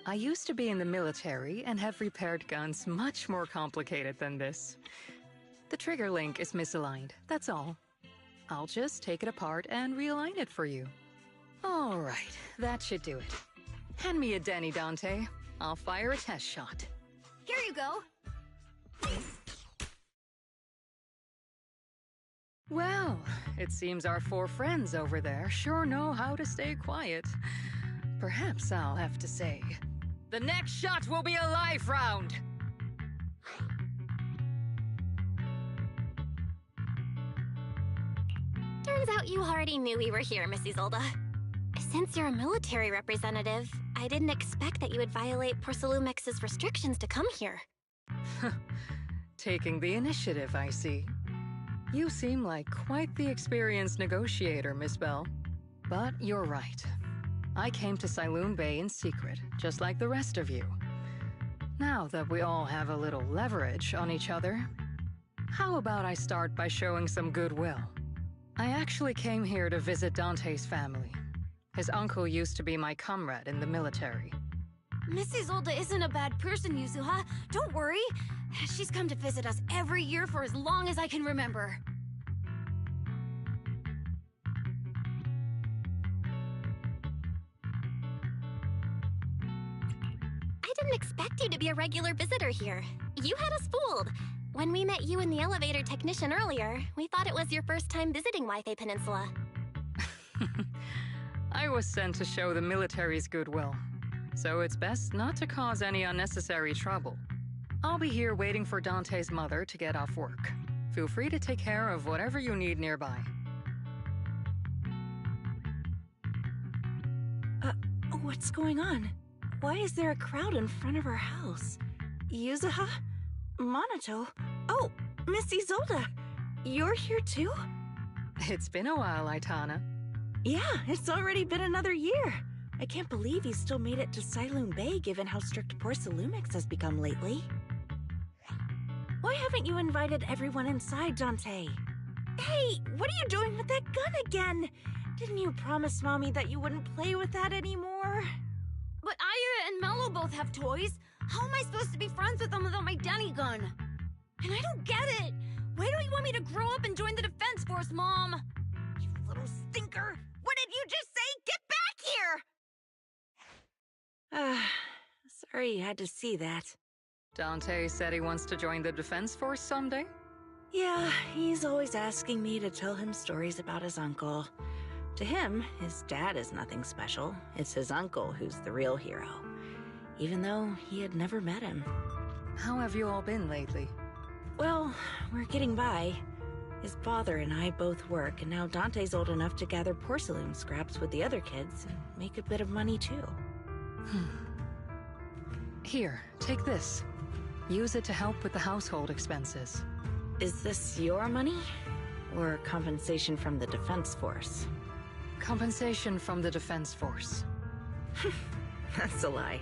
I used to be in the military and have repaired guns much more complicated than this. The trigger link is misaligned, that's all. I'll just take it apart and realign it for you. All right, that should do it. Hand me a Denny, Dante. I'll fire a test shot. Here you go. Well, it seems our 4 friends over there sure know how to stay quiet. Perhaps I'll have to say, the next shot will be a life round! Turns out you already knew we were here, Miss Isolde. Since you're a military representative, I didn't expect that you would violate Porcelumex's restrictions to come here. Taking the initiative, I see. You seem like quite the experienced negotiator, Miss Bell. But you're right. I came to Siloon Bay in secret, just like the rest of you. Now that we all have a little leverage on each other, how about I start by showing some goodwill? I actually came here to visit Dante's family. His uncle used to be my comrade in the military. Miss Isolde isn't a bad person, Yuzuha. Don't worry. She's come to visit us every year for as long as I can remember. I didn't expect you to be a regular visitor here. You had us fooled. When we met you and the elevator technician earlier, we thought it was your first time visiting Wi-Fi Peninsula. I was sent to show the military's goodwill, so it's best not to cause any unnecessary trouble. I'll be here waiting for Dante's mother to get off work. Feel free to take care of whatever you need nearby. What's going on? Why is there a crowd in front of her house? Yuzuha? Monato? Oh, Miss Isolde! You're here too? It's been a while, Aitana. Yeah, it's already been another year. I can't believe you still made it to Siloon Bay given how strict Porcelumix has become lately. Why haven't you invited everyone inside, Dante? Hey, what are you doing with that gun again? Didn't you promise Mommy that you wouldn't play with that anymore? But Aya and Mello both have toys. How am I supposed to be friends with them without my Danny gun? And I don't get it. Why don't you want me to grow up and join the Defense Force, Mom? You little stinker. What did you just say? Get back here! Sorry you had to see that. Dante said he wants to join the Defense Force someday? Yeah, he's always asking me to tell him stories about his uncle. To him, his dad is nothing special. It's his uncle who's the real hero, even though he had never met him. How have you all been lately? Well, we're getting by. His father and I both work, and now Dante's old enough to gather porcelain scraps with the other kids and make a bit of money too. Here, take this. Use it to help with the household expenses. Is this your money? Or compensation from the Defense Force? Compensation from the Defense Force. That's a lie.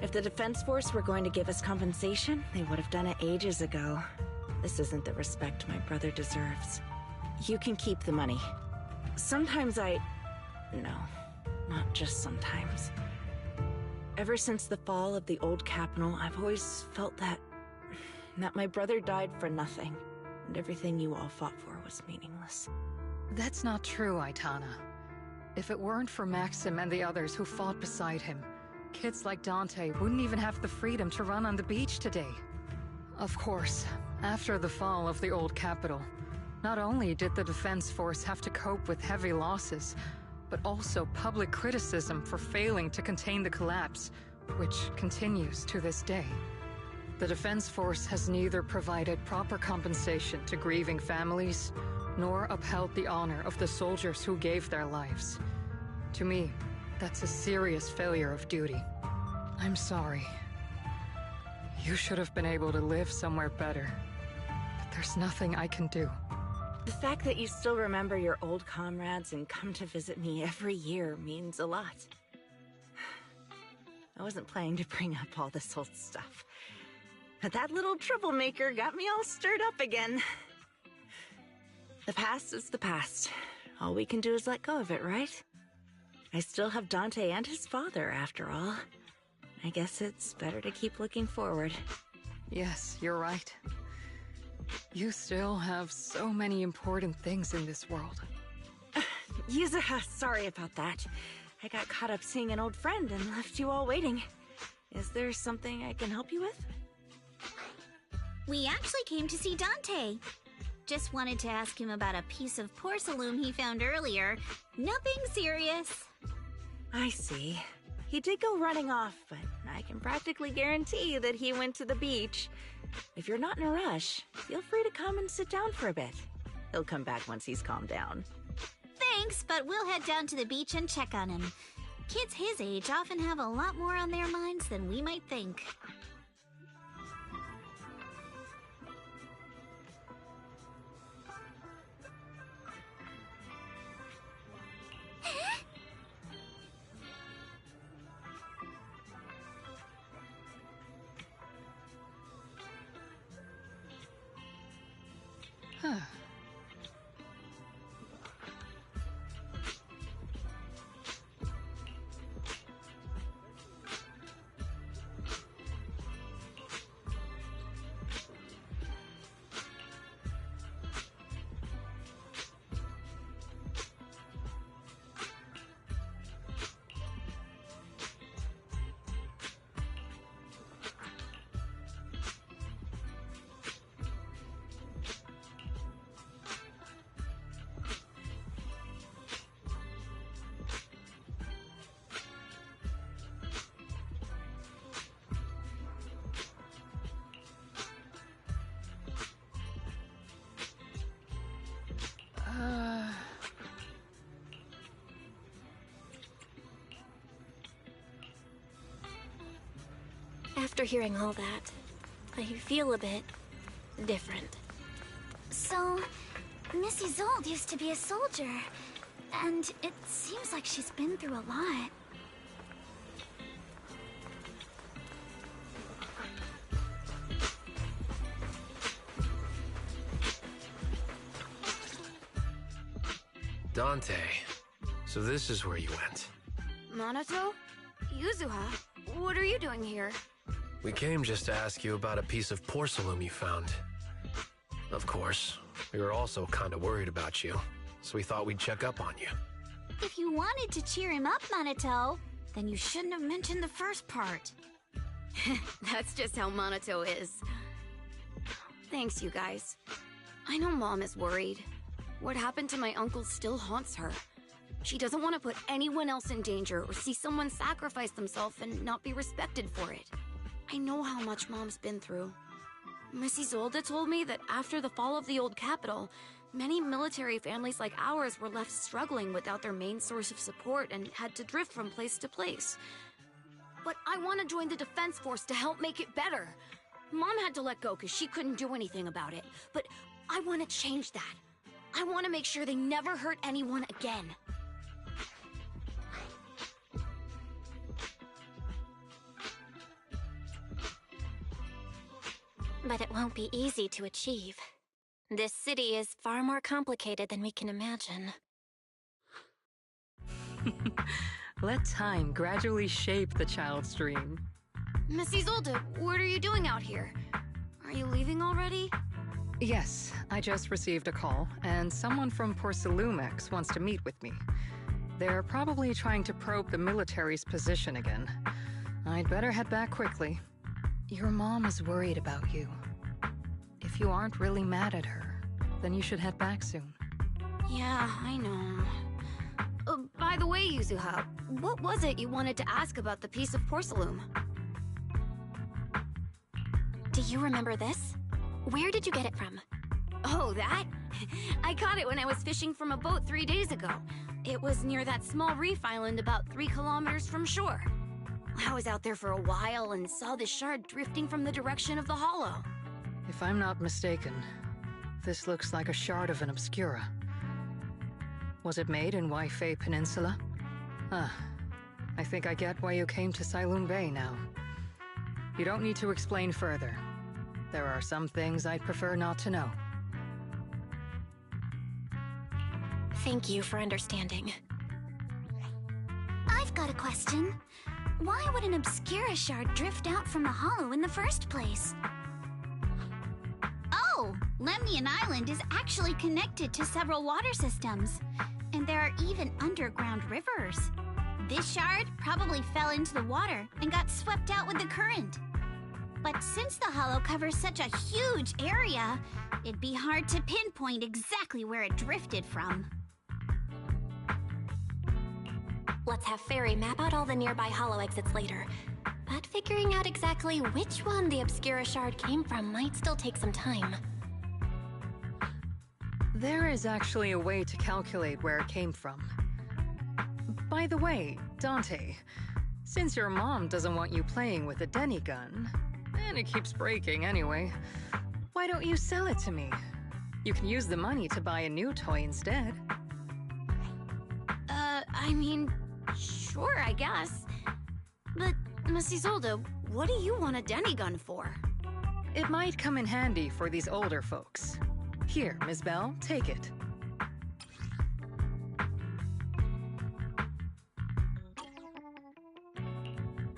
If the Defense Force were going to give us compensation, they would have done it ages ago. This isn't the respect my brother deserves. You can keep the money. Sometimes No, not just sometimes. Ever since the fall of the old capital, I've always felt that my brother died for nothing, and everything you all fought for was meaningless. That's not true, Aitana. If it weren't for Maxim and the others who fought beside him, kids like Dante wouldn't even have the freedom to run on the beach today. Of course, after the fall of the old capital, not only did the Defense Force have to cope with heavy losses, but also public criticism for failing to contain the collapse, which continues to this day. The Defense Force has neither provided proper compensation to grieving families, nor upheld the honor of the soldiers who gave their lives. To me, that's a serious failure of duty. I'm sorry. You should have been able to live somewhere better, but there's nothing I can do. The fact that you still remember your old comrades and come to visit me every year means a lot. I wasn't planning to bring up all this old stuff, but that little troublemaker got me all stirred up again. The past is the past. All we can do is let go of it, right? I still have Dante and his father, after all. I guess it's better to keep looking forward. Yes, you're right. You still have so many important things in this world. Yuzuha, sorry about that. I got caught up seeing an old friend and left you all waiting. Is there something I can help you with? We actually came to see Dante. Just wanted to ask him about a piece of porcelain he found earlier. Nothing serious. I see. He did go running off, but I can practically guarantee that he went to the beach. If you're not in a rush, feel free to come and sit down for a bit. He'll come back once he's calmed down. Thanks, but we'll head down to the beach and check on him. Kids his age often have a lot more on their minds than we might think. Huh. After hearing all that, I feel a bit different. So, Missy Zold used to be a soldier, and it seems like she's been through a lot. Dante, so this is where you went. Minato? Yuzuha? What are you doing here? We came just to ask you about a piece of porcelain you found. Of course, we were also kind of worried about you, so we thought we'd check up on you. If you wanted to cheer him up, Minato, then you shouldn't have mentioned the first part. That's just how Minato is. Thanks, you guys. I know Mom is worried. What happened to my uncle still haunts her. She doesn't want to put anyone else in danger or see someone sacrifice themselves and not be respected for it. I know how much Mom's been through. Mrs. Zolda told me that after the fall of the old capital, many military families like ours were left struggling without their main source of support and had to drift from place to place. But I want to join the defense force to help make it better. Mom had to let go because she couldn't do anything about it, but I want to change that. I want to make sure they never hurt anyone again. But it won't be easy to achieve. This city is far more complicated than we can imagine. Let time gradually shape the child's dream. Mrs. Zolda, what are you doing out here? Are you leaving already? Yes, I just received a call, and someone from Porcelumex wants to meet with me. They're probably trying to probe the military's position again. I'd better head back quickly. Your mom is worried about you. If you aren't really mad at her, then you should head back soon. Yeah, I know. By the way, Yuzuha, what was it you wanted to ask about the piece of porcelain? Do you remember this? Where did you get it from? Oh, that? I caught it when I was fishing from a boat 3 days ago. It was near that small reef island about 3 kilometers from shore. I was out there for a while and saw this shard drifting from the direction of the hollow. If I'm not mistaken, this looks like a shard of an obscura. Was it made in Waifei Peninsula? I think I get why you came to Sailoon Bay now. You don't need to explain further. There are some things I'd prefer not to know. Thank you for understanding. I've got a question. Why would an Obscura shard drift out from the hollow in the first place? Oh, Lemnian Island is actually connected to several water systems. And there are even underground rivers. This shard probably fell into the water and got swept out with the current. But since the hollow covers such a huge area, it'd be hard to pinpoint exactly where it drifted from. Let's have Fairy map out all the nearby hollow exits later. But figuring out exactly which one the Obscura shard came from might still take some time. There is actually a way to calculate where it came from. By the way, Dante, since your mom doesn't want you playing with a Denny gun, and it keeps breaking anyway, why don't you sell it to me? You can use the money to buy a new toy instead. I mean, sure, I guess. But, Miss Isolde, what do you want a Denny gun for? It might come in handy for these older folks. Here, Miss Bell, take it.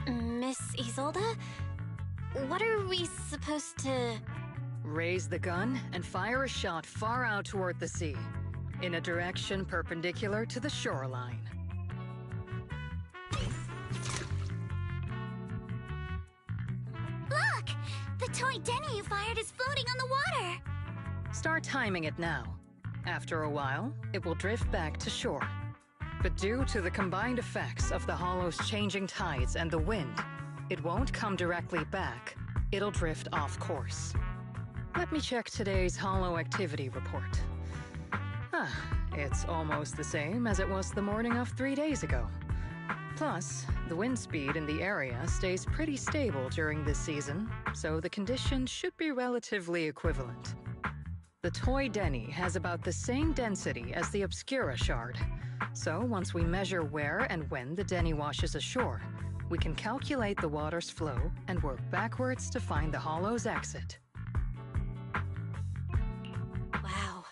Miss Isolde? What are we supposed to... Raise the gun and fire a shot far out toward the sea, in a direction perpendicular to the shoreline. Look! The toy Denny you fired is floating on the water! Start timing it now. After a while, it will drift back to shore. But due to the combined effects of the hollow's changing tides and the wind, it won't come directly back. It'll drift off course. Let me check today's hollow activity report. It's almost the same as it was the morning of 3 days ago. Plus, the wind speed in the area stays pretty stable during this season, so the conditions should be relatively equivalent. The toy Denny has about the same density as the Obscura shard, so once we measure where and when the Denny washes ashore, we can calculate the water's flow and work backwards to find the hollow's exit. Wow.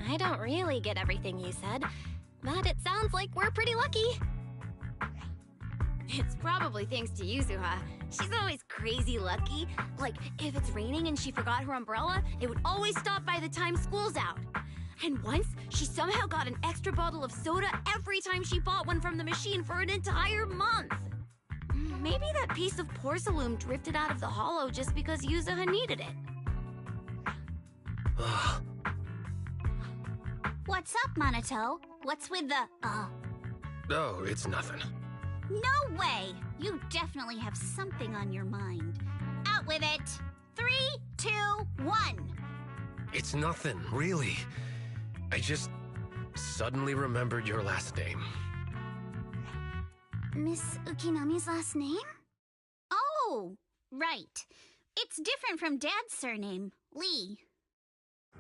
I don't really get everything you said, but it sounds like we're pretty lucky. It's probably thanks to Yuzuha. She's always crazy lucky. Like, if it's raining and she forgot her umbrella, it would always stop by the time school's out. And once, she somehow got an extra bottle of soda every time she bought one from the machine for an entire month. Maybe that piece of porcelain drifted out of the hollow just because Yuzuha needed it. What's up, Monato? What's with the, Oh, it's nothing. No way! You definitely have something on your mind. Out with it! 3, 2, 1! It's nothing, really. I just suddenly remembered your last name. Miss Ukinami's last name? Oh, right. It's different from Dad's surname, Lee.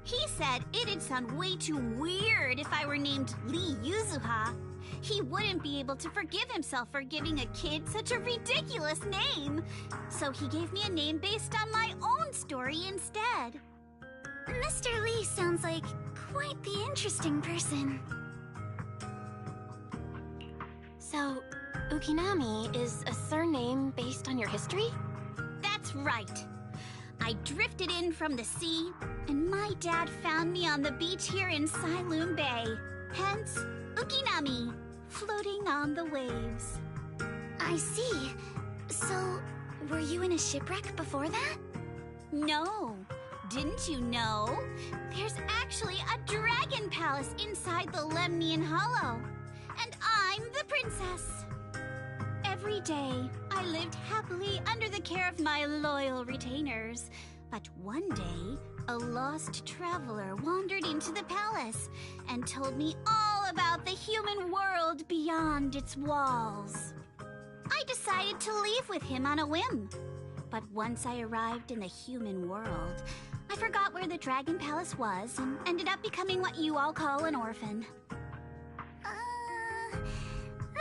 He said it'd sound way too weird if I were named Lee Yuzuha. He wouldn't be able to forgive himself for giving a kid such a ridiculous name. So he gave me a name based on my own story instead. Mr. Lee sounds like quite the interesting person. So, Ukinami is a surname based on your history? That's right. I drifted in from the sea, and my dad found me on the beach here in Sailoon Bay. Hence, Ukinami, floating on the waves. I see. So, were you in a shipwreck before that? No. Didn't you know? There's actually a dragon palace inside the Lemnian Hollow. And I'm the princess. Every day, I lived happily under the care of my loyal retainers. But one day, a lost traveler wandered into the palace and told me all about the human world beyond its walls. I decided to leave with him on a whim. But once I arrived in the human world, I forgot where the Dragon Palace was and ended up becoming what you all call an orphan.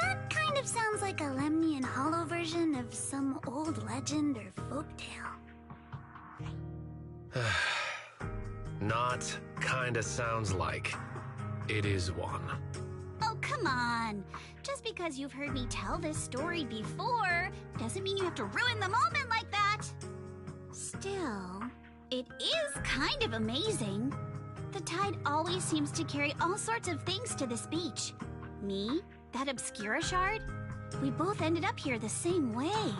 That kind of sounds like a Lemnian Hollow version of some old legend or folktale. Not kinda sounds like. It is one. Oh, come on. Just because you've heard me tell this story before doesn't mean you have to ruin the moment like that. Still, it is kind of amazing. The tide always seems to carry all sorts of things to this beach. Me, that Obscura shard, we both ended up here the same way.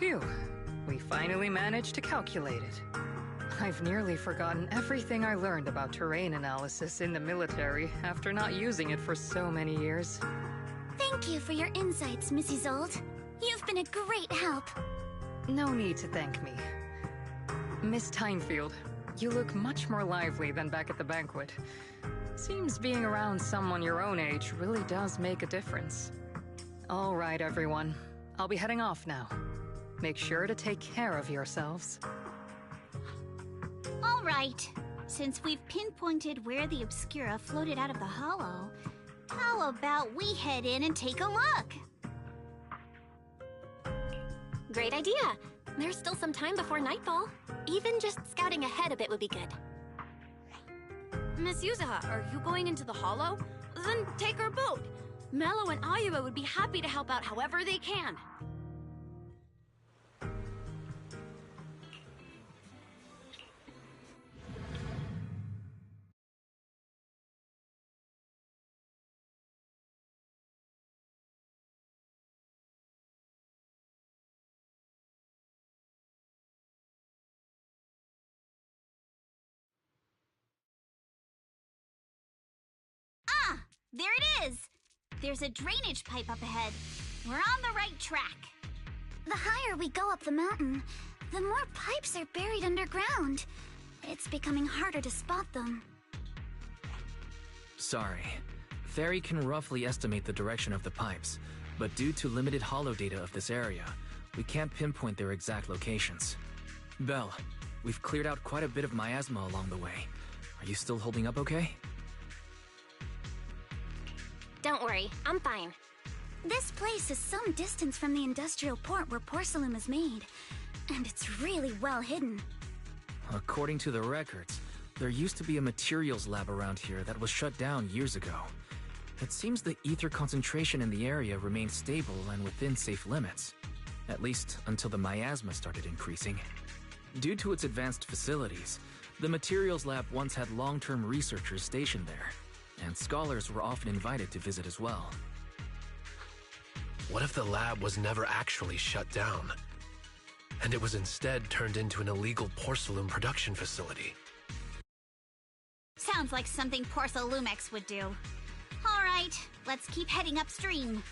Phew. We finally managed to calculate it. I've nearly forgotten everything I learned about terrain analysis in the military after not using it for so many years. Thank you for your insights, Mrs. Zold. You've been a great help. No need to thank me. Miss Timefield, you look much more lively than back at the banquet. Seems being around someone your own age really does make a difference. All right, everyone. I'll be heading off now. Make sure to take care of yourselves. All right. Since we've pinpointed where the Obscura floated out of the hollow, how about we head in and take a look? Great idea. There's still some time before nightfall. Even just scouting ahead a bit would be good. Miss Yuzaha, are you going into the hollow? Then take our boat. Mello and Ayuba would be happy to help out however they can. There it is! There's a drainage pipe up ahead. We're on the right track. The higher we go up the mountain, the more pipes are buried underground. It's becoming harder to spot them. Sorry. Fairy can roughly estimate the direction of the pipes, but due to limited holo data of this area, we can't pinpoint their exact locations. Belle, we've cleared out quite a bit of miasma along the way. Are you still holding up okay? Don't worry, I'm fine. This place is some distance from the industrial port where porcelain is made, and it's really well hidden. According to the records, there used to be a materials lab around here that was shut down years ago. It seems the ether concentration in the area remained stable and within safe limits, at least until the miasma started increasing. Due to its advanced facilities, the materials lab once had long-term researchers stationed there, and scholars were often invited to visit as well. What if the lab was never actually shut down, and it was instead turned into an illegal porcelain production facility? Sounds like something Porcelumex would do. All right, let's keep heading upstream.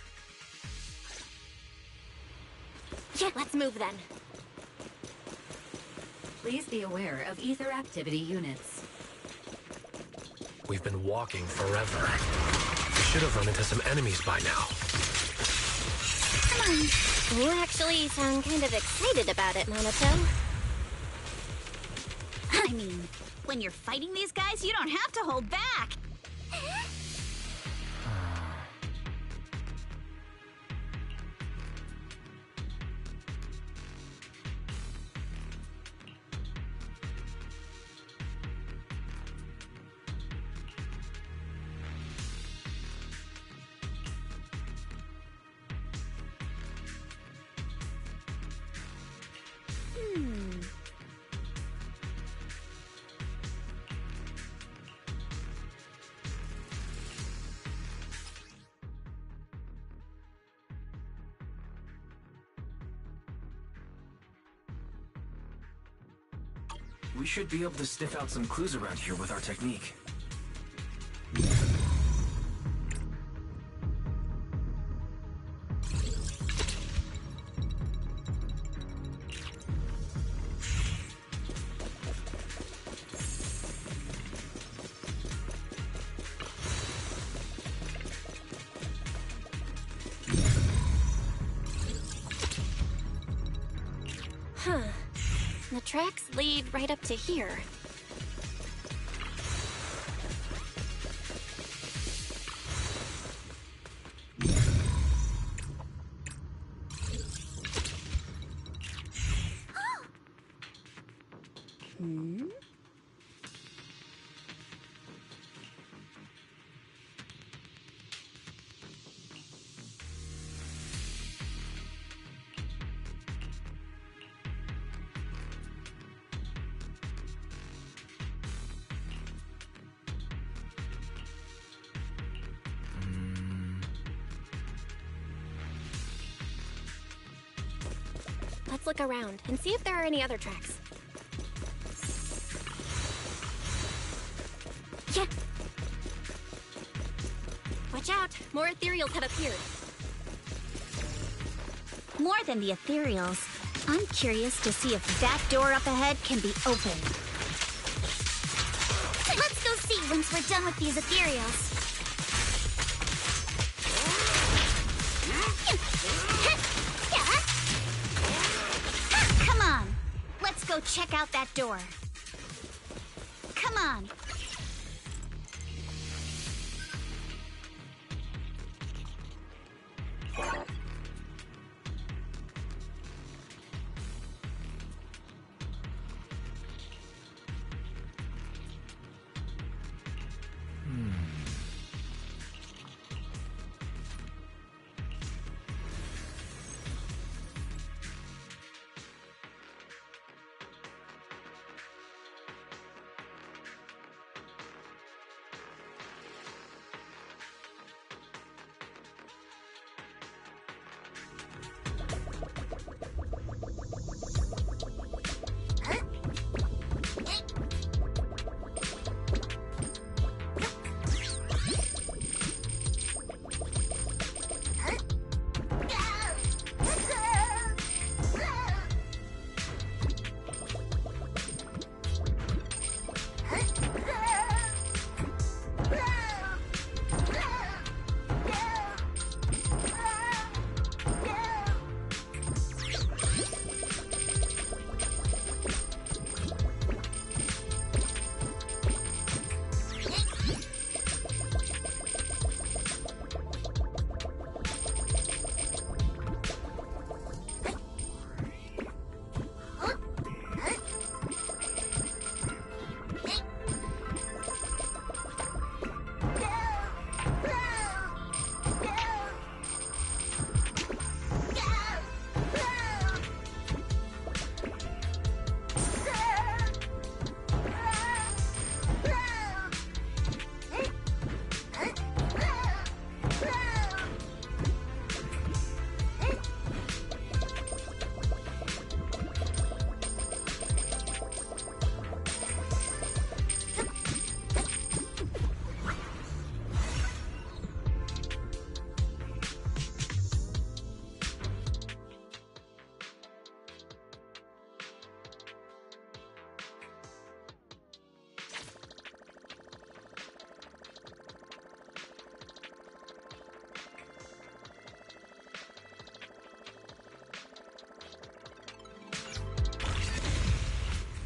Yeah, let's move then. Please be aware of ether activity units. We've been walking forever. We should have run into some enemies by now. Come on. You actually sound kind of excited about it, Monato. I mean, when you're fighting these guys, you don't have to hold back. We should be able to sniff out some clues around here with our technique. Huh. The tracks lead right up to here. Let's look around and see if there are any other tracks. Yeah. Watch out! More ethereals have appeared. More than the ethereals, I'm curious to see if that door up ahead can be opened. Let's go see once we're done with these ethereals. Come on, let's go check out that door. Come on.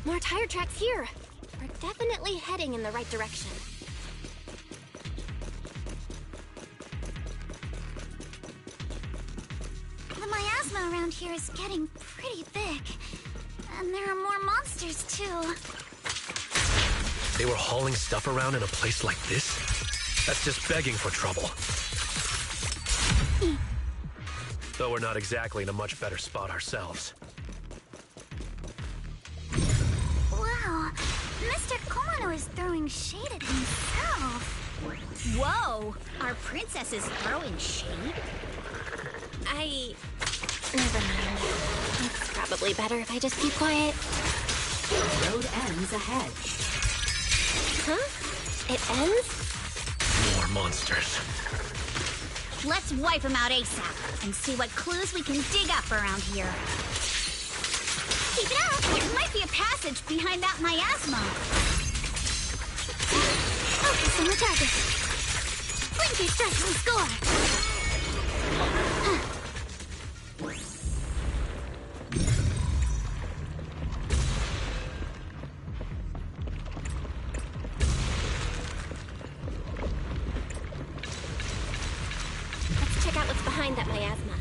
More tire tracks here. We're definitely heading in the right direction. The miasma around here is getting pretty thick. And there are more monsters, too. They were hauling stuff around in a place like this? That's just begging for trouble. Though we're not exactly in a much better spot ourselves. Wow, Mr. Kono is throwing shade at himself. Whoa, our princess is throwing shade? Never mind. It's probably better if I just keep quiet. Road ends ahead. Huh? It ends? More monsters. Let's wipe them out ASAP and see what clues we can dig up around here. Keep it up! There might be a passage behind that miasma. Focus on the target. Blinky strikes and score. Let's check out what's behind that miasma.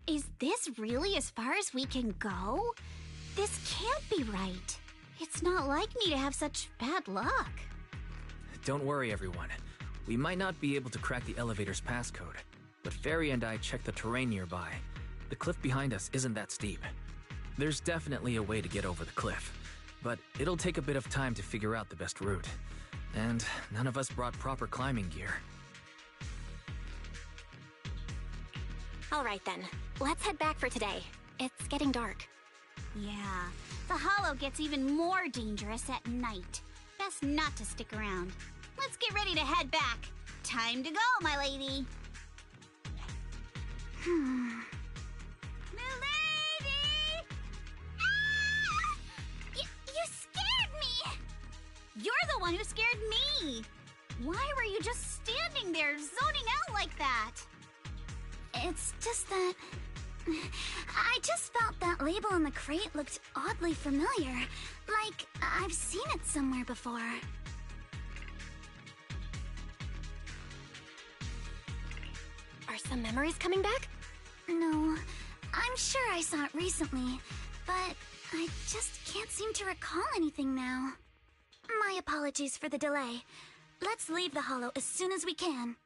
Is this really as far as we can go? This can't be right. It's not like me to have such bad luck. Don't worry, everyone. We might not be able to crack the elevator's passcode, but Fairy and I checked the terrain nearby. The cliff behind us isn't that steep. There's definitely a way to get over the cliff, but it'll take a bit of time to figure out the best route. And none of us brought proper climbing gear. All right then, let's head back for today. It's getting dark. Yeah, the hollow gets even more dangerous at night. Best not to stick around. Let's get ready to head back. Time to go, my lady. Milady! Ah! You scared me! You're the one who scared me! Why were you just standing there, zoning out like that? It's just that... I just felt that label on the crate looked oddly familiar. Like, I've seen it somewhere before. Are some memories coming back? No, I'm sure I saw it recently, but I just can't seem to recall anything now. My apologies for the delay. Let's leave the hollow as soon as we can.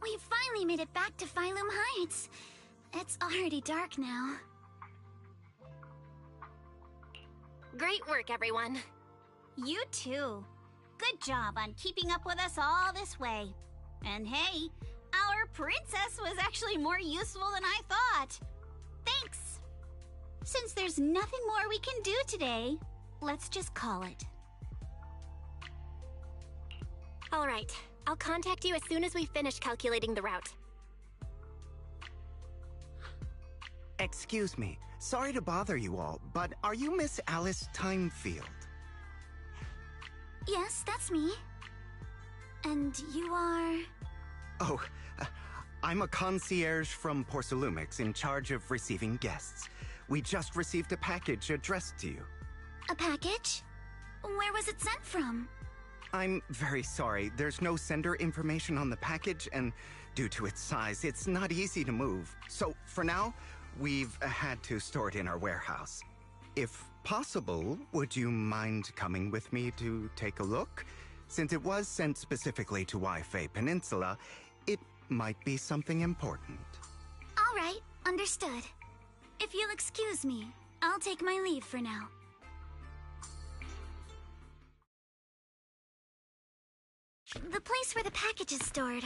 We finally made it back to Phylum Heights. It's already dark now. Great work, everyone. You too. Good job on keeping up with us all this way. And hey, our princess was actually more useful than I thought. Thanks. Since there's nothing more we can do today, let's just call it. All right. I'll contact you as soon as we finish calculating the route. Excuse me. Sorry to bother you all, but are you Miss Alice Timefield? Yes, that's me. And you are... Oh, I'm a concierge from Porcelumix in charge of receiving guests. We just received a package addressed to you. A package? Where was it sent from? I'm very sorry. There's no sender information on the package, and due to its size, it's not easy to move. So, for now, we've had to store it in our warehouse. If possible, would you mind coming with me to take a look? Since it was sent specifically to Wi-Fi Peninsula, it might be something important. All right, understood. If you'll excuse me, I'll take my leave for now. The place where the package is stored.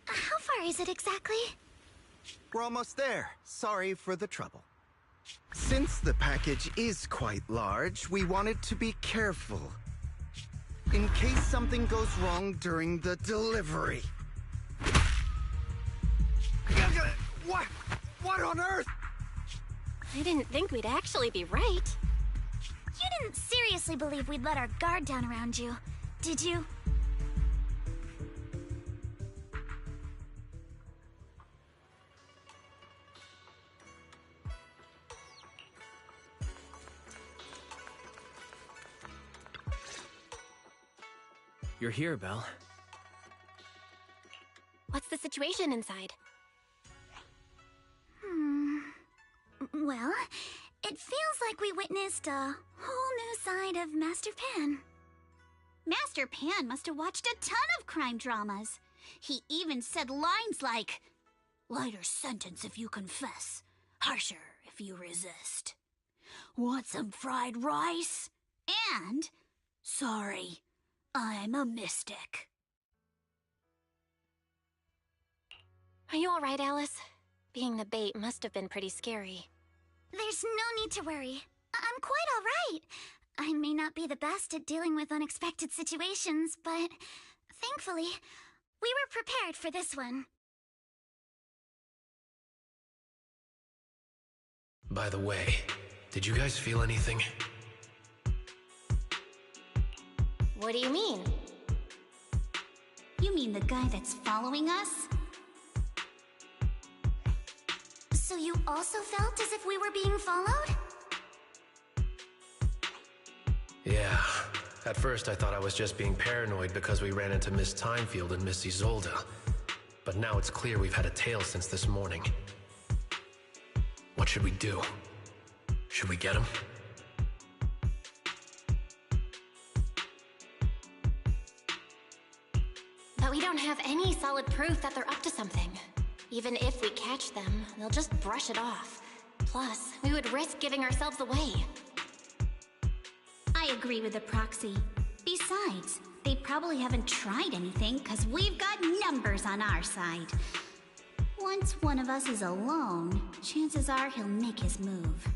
How far is it exactly? We're almost there. Sorry for the trouble. Since the package is quite large, we wanted to be careful. In case something goes wrong during the delivery. What? What on earth? I didn't think we'd actually be right. You didn't seriously believe we'd let our guard down around you, did you? You're here, Belle. What's the situation inside? Well, it feels like we witnessed a whole new side of Master Pan. Master Pan must have watched a ton of crime dramas. He even said lines like, "Lighter sentence if you confess, harsher if you resist. Want some fried rice?" And, "Sorry, I'm a mystic." Are you all right, Alice? Being the bait must have been pretty scary. There's no need to worry. I'm quite all right. I may not be the best at dealing with unexpected situations, but thankfully, we were prepared for this one. By the way, did you guys feel anything? What do you mean? You mean the guy that's following us? So you also felt as if we were being followed? Yeah. At first I thought I was just being paranoid because we ran into Miss Timefield and Miss Isolde. But now it's clear we've had a tail since this morning. What should we do? Should we get him? But we don't have any solid proof that they're up to something. Even if we catch them, they'll just brush it off. Plus, we would risk giving ourselves away. I agree with the proxy. Besides, they probably haven't tried anything because we've got numbers on our side. Once one of us is alone, chances are he'll make his move.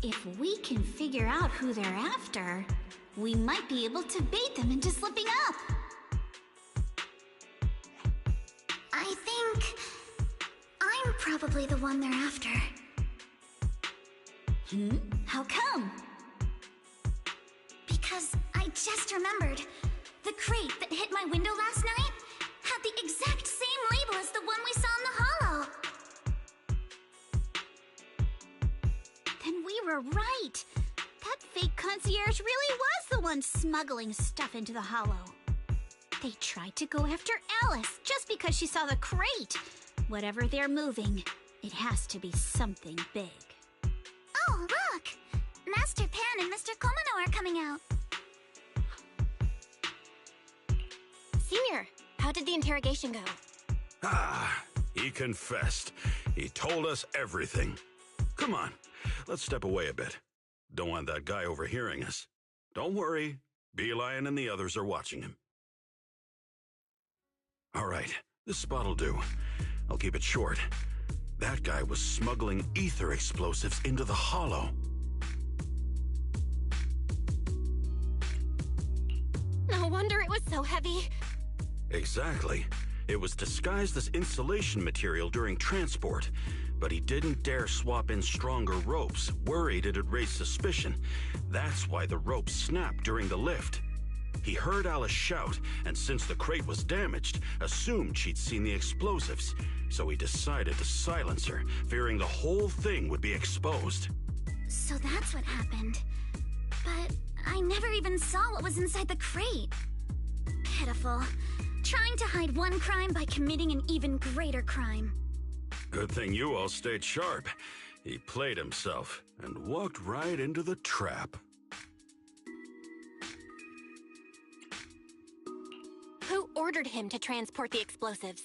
If we can figure out who they're after, we might be able to bait them into slipping up. I think I'm probably the one they're after. How come? Because I just remembered. The crate that hit my window last night had the exact same label as the one we saw in the hollow. Then we were right. That fake concierge really was the one smuggling stuff into the hollow. They tried to go after Alice just because she saw the crate. Whatever they're moving, it has to be something big. Oh, look! Master Pan and Mr. Komino are coming out. Senior, how did the interrogation go? He confessed. He told us everything. Come on, let's step away a bit. Don't want that guy overhearing us. Don't worry, Beeline and the others are watching him. All right, this spot'll do. I'll keep it short. That guy was smuggling ether explosives into the hollow. No wonder it was so heavy. Exactly. It was disguised as insulation material during transport, but he didn't dare swap in stronger ropes, worried it'd raise suspicion. That's why the ropes snapped during the lift. He heard Alice shout, and since the crate was damaged, assumed she'd seen the explosives, so he decided to silence her, fearing the whole thing would be exposed. So that's what happened. But I never even saw what was inside the crate. Pitiful. Trying to hide one crime by committing an even greater crime. Good thing you all stayed sharp. He played himself and walked right into the trap. Who ordered him to transport the explosives?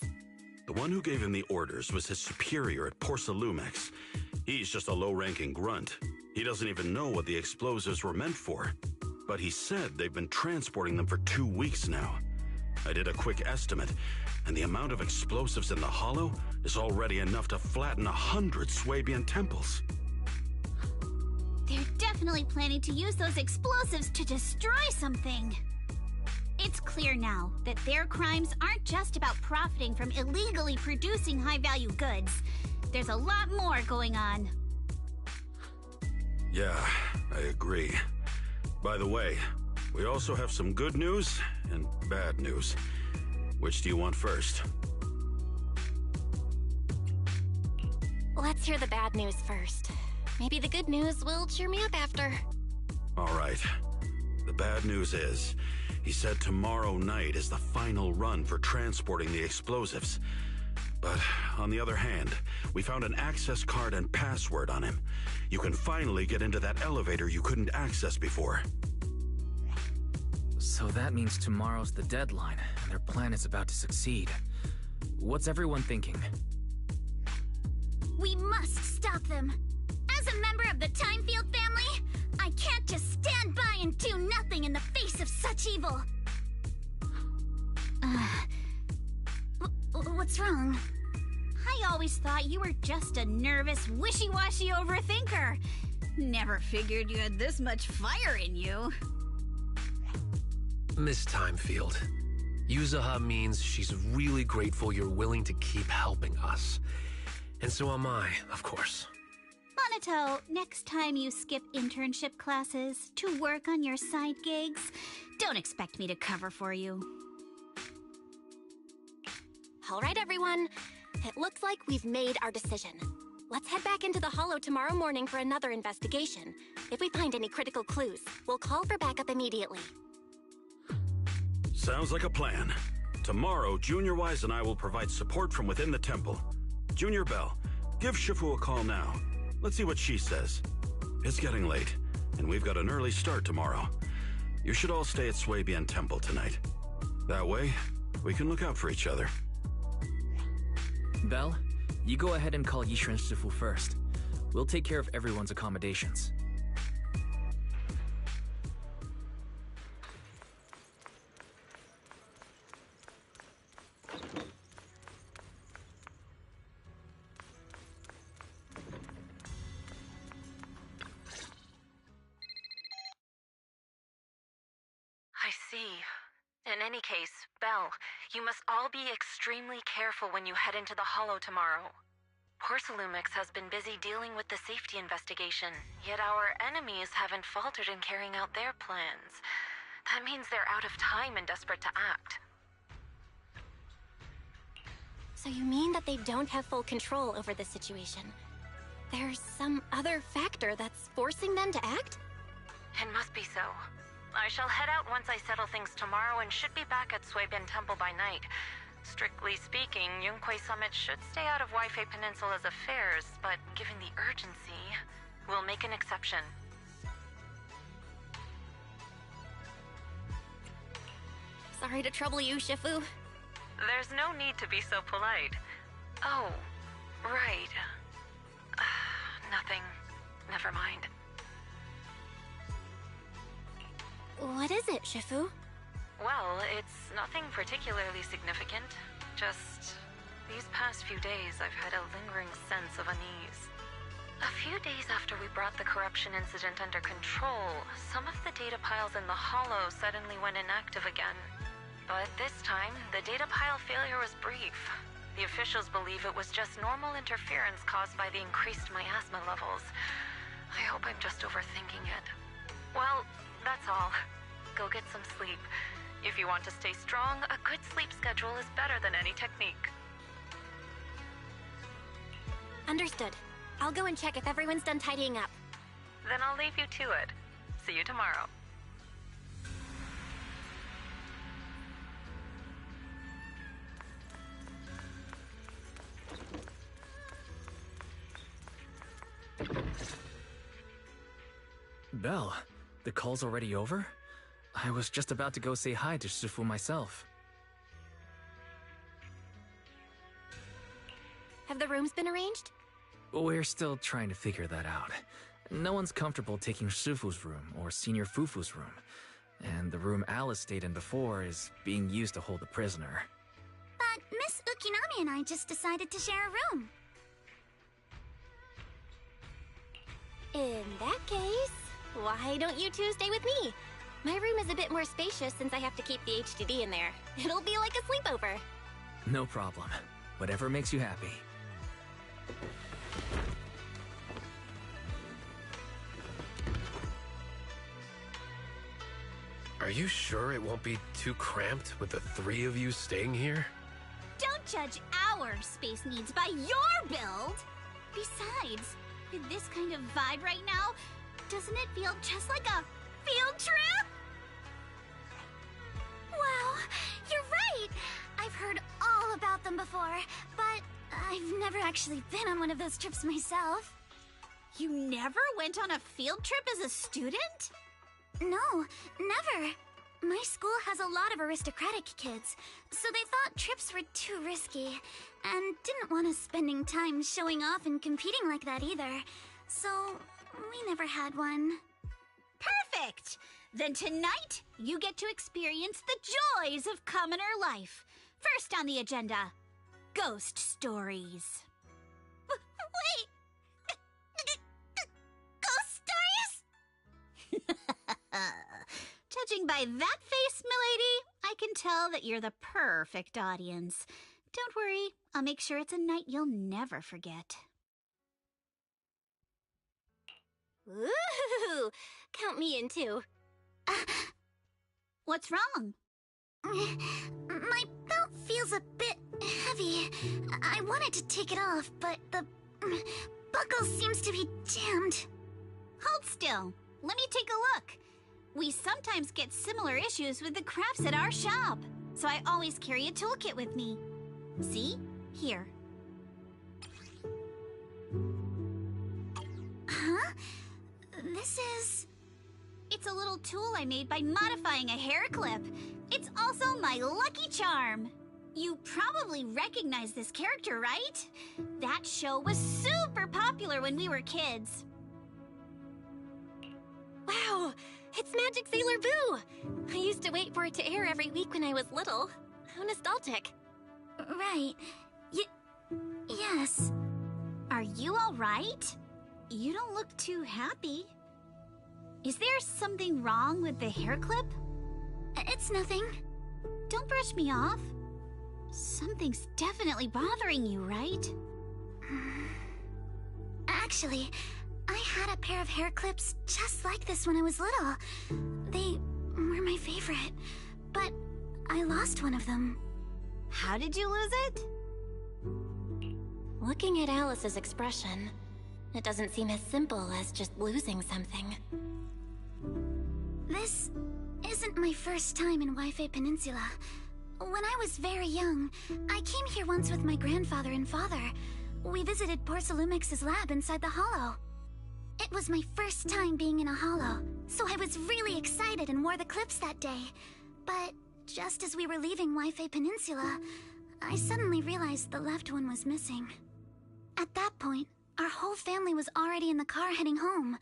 The one who gave him the orders was his superior at Porsalumex. He's just a low-ranking grunt. He doesn't even know what the explosives were meant for. But he said they've been transporting them for 2 weeks now. I did a quick estimate, and the amount of explosives in the hollow is already enough to flatten 100 Swabian temples. They're definitely planning to use those explosives to destroy something. It's clear now that their crimes aren't just about profiting from illegally producing high-value goods. There's a lot more going on. Yeah, I agree. By the way, we also have some good news and bad news. Which do you want first? Let's hear the bad news first. Maybe the good news will cheer me up after. All right. The bad news is, he said tomorrow night is the final run for transporting the explosives. But on the other hand, we found an access card and password on him. You can finally get into that elevator you couldn't access before. So that means tomorrow's the deadline, and their plan is about to succeed. What's everyone thinking? We must stop them. As a member of the Timefield family, I can't just stand by and do nothing in the face of such evil. What's wrong? I always thought you were just a nervous, wishy-washy overthinker. Never figured you had this much fire in you. Miss Timefield, Yuzaha means she's really grateful you're willing to keep helping us. And so am I, of course. Hanato, next time you skip internship classes to work on your side gigs, don't expect me to cover for you. All right, everyone. It looks like we've made our decision. Let's head back into the Hollow tomorrow morning for another investigation. If we find any critical clues, we'll call for backup immediately. Sounds like a plan. Tomorrow, Junior Wise and I will provide support from within the temple. Junior Bell, give Shifu a call now. Let's see what she says. It's getting late, and we've got an early start tomorrow. You should all stay at Swabian Temple tonight. That way, we can look out for each other. Belle, you go ahead and call Yishuan Shifu first. We'll take care of everyone's accommodations. I see. In any case, Belle, you must all be extremely careful when you head into the Hollow tomorrow. Porcelumix has been busy dealing with the safety investigation, yet our enemies haven't faltered in carrying out their plans. That means they're out of time and desperate to act. So you mean that they don't have full control over the situation? There's some other factor that's forcing them to act? It must be so. I shall head out once I settle things tomorrow and should be back at Swabian Temple by night. Strictly speaking, Yunquay Summit should stay out of Waifei Peninsula's affairs, but given the urgency, we'll make an exception. Sorry to trouble you, Shifu. There's no need to be so polite. Oh, right. Nothing. Never mind. What is it, Shifu? Well, it's nothing particularly significant. Just these past few days I've had a lingering sense of unease. A few days after we brought the corruption incident under control, some of the data piles in the Hollow suddenly went inactive again. But this time, the data pile failure was brief. The officials believe it was just normal interference caused by the increased miasma levels. I hope I'm just overthinking it. Well, that's all. Go get some sleep. If you want to stay strong, a good sleep schedule is better than any technique. Understood. I'll go and check if everyone's done tidying up. Then I'll leave you to it. See you tomorrow. Belle, the call's already over? I was just about to go say hi to Shifu myself. Have the rooms been arranged? We're still trying to figure that out. No one's comfortable taking Shifu's room or Senior Fufu's room. And the room Alice stayed in before is being used to hold the prisoner. But Miss Ukinami and I just decided to share a room. In that case, why don't you two stay with me? My room is a bit more spacious since I have to keep the HDD in there. It'll be like a sleepover. No problem. Whatever makes you happy. Are you sure it won't be too cramped with the three of you staying here? Don't judge our space needs by your build! Besides, with this kind of vibe right now, doesn't it feel just like a field trip? Wow, you're right! I've heard all about them before, but I've never actually been on one of those trips myself. You never went on a field trip as a student? No, never. My school has a lot of aristocratic kids, so they thought trips were too risky, and didn't want us spending time showing off and competing like that either. So, we never had one. Perfect! Then tonight, you get to experience the joys of commoner life. First on the agenda, ghost stories. Wait! Ghost stories? Judging by that face, milady, I can tell that you're the perfect audience. Don't worry, I'll make sure it's a night you'll never forget. Ooh, count me in too. What's wrong? My belt feels a bit heavy. I wanted to take it off, but the buckle seems to be jammed. Hold still. Let me take a look. We sometimes get similar issues with the crafts at our shop, so I always carry a toolkit with me. See? Here. Huh? This is... It's a little tool I made by modifying a hair clip. It's also my lucky charm. You probably recognize this character, right? That show was super popular when we were kids. Wow, it's Magic Sailor Boo! I used to wait for it to air every week when I was little. How nostalgic. Right. Yes. Are you all right? You don't look too happy. Is there something wrong with the hair clip? It's nothing. Don't brush me off. Something's definitely bothering you, right? Actually, I had a pair of hair clips just like this when I was little. They were my favorite, but I lost one of them. How did you lose it? Looking at Alice's expression, it doesn't seem as simple as just losing something. This isn't my first time in Wi-Fi Peninsula. When I was very young, I came here once with my grandfather and father. We visited Porcelumex's lab inside the Hollow. It was my first time being in a Hollow, so I was really excited and wore the clips that day. But just as we were leaving Wi-Fi Peninsula, I suddenly realized the left one was missing. At that point, our whole family was already in the car heading home.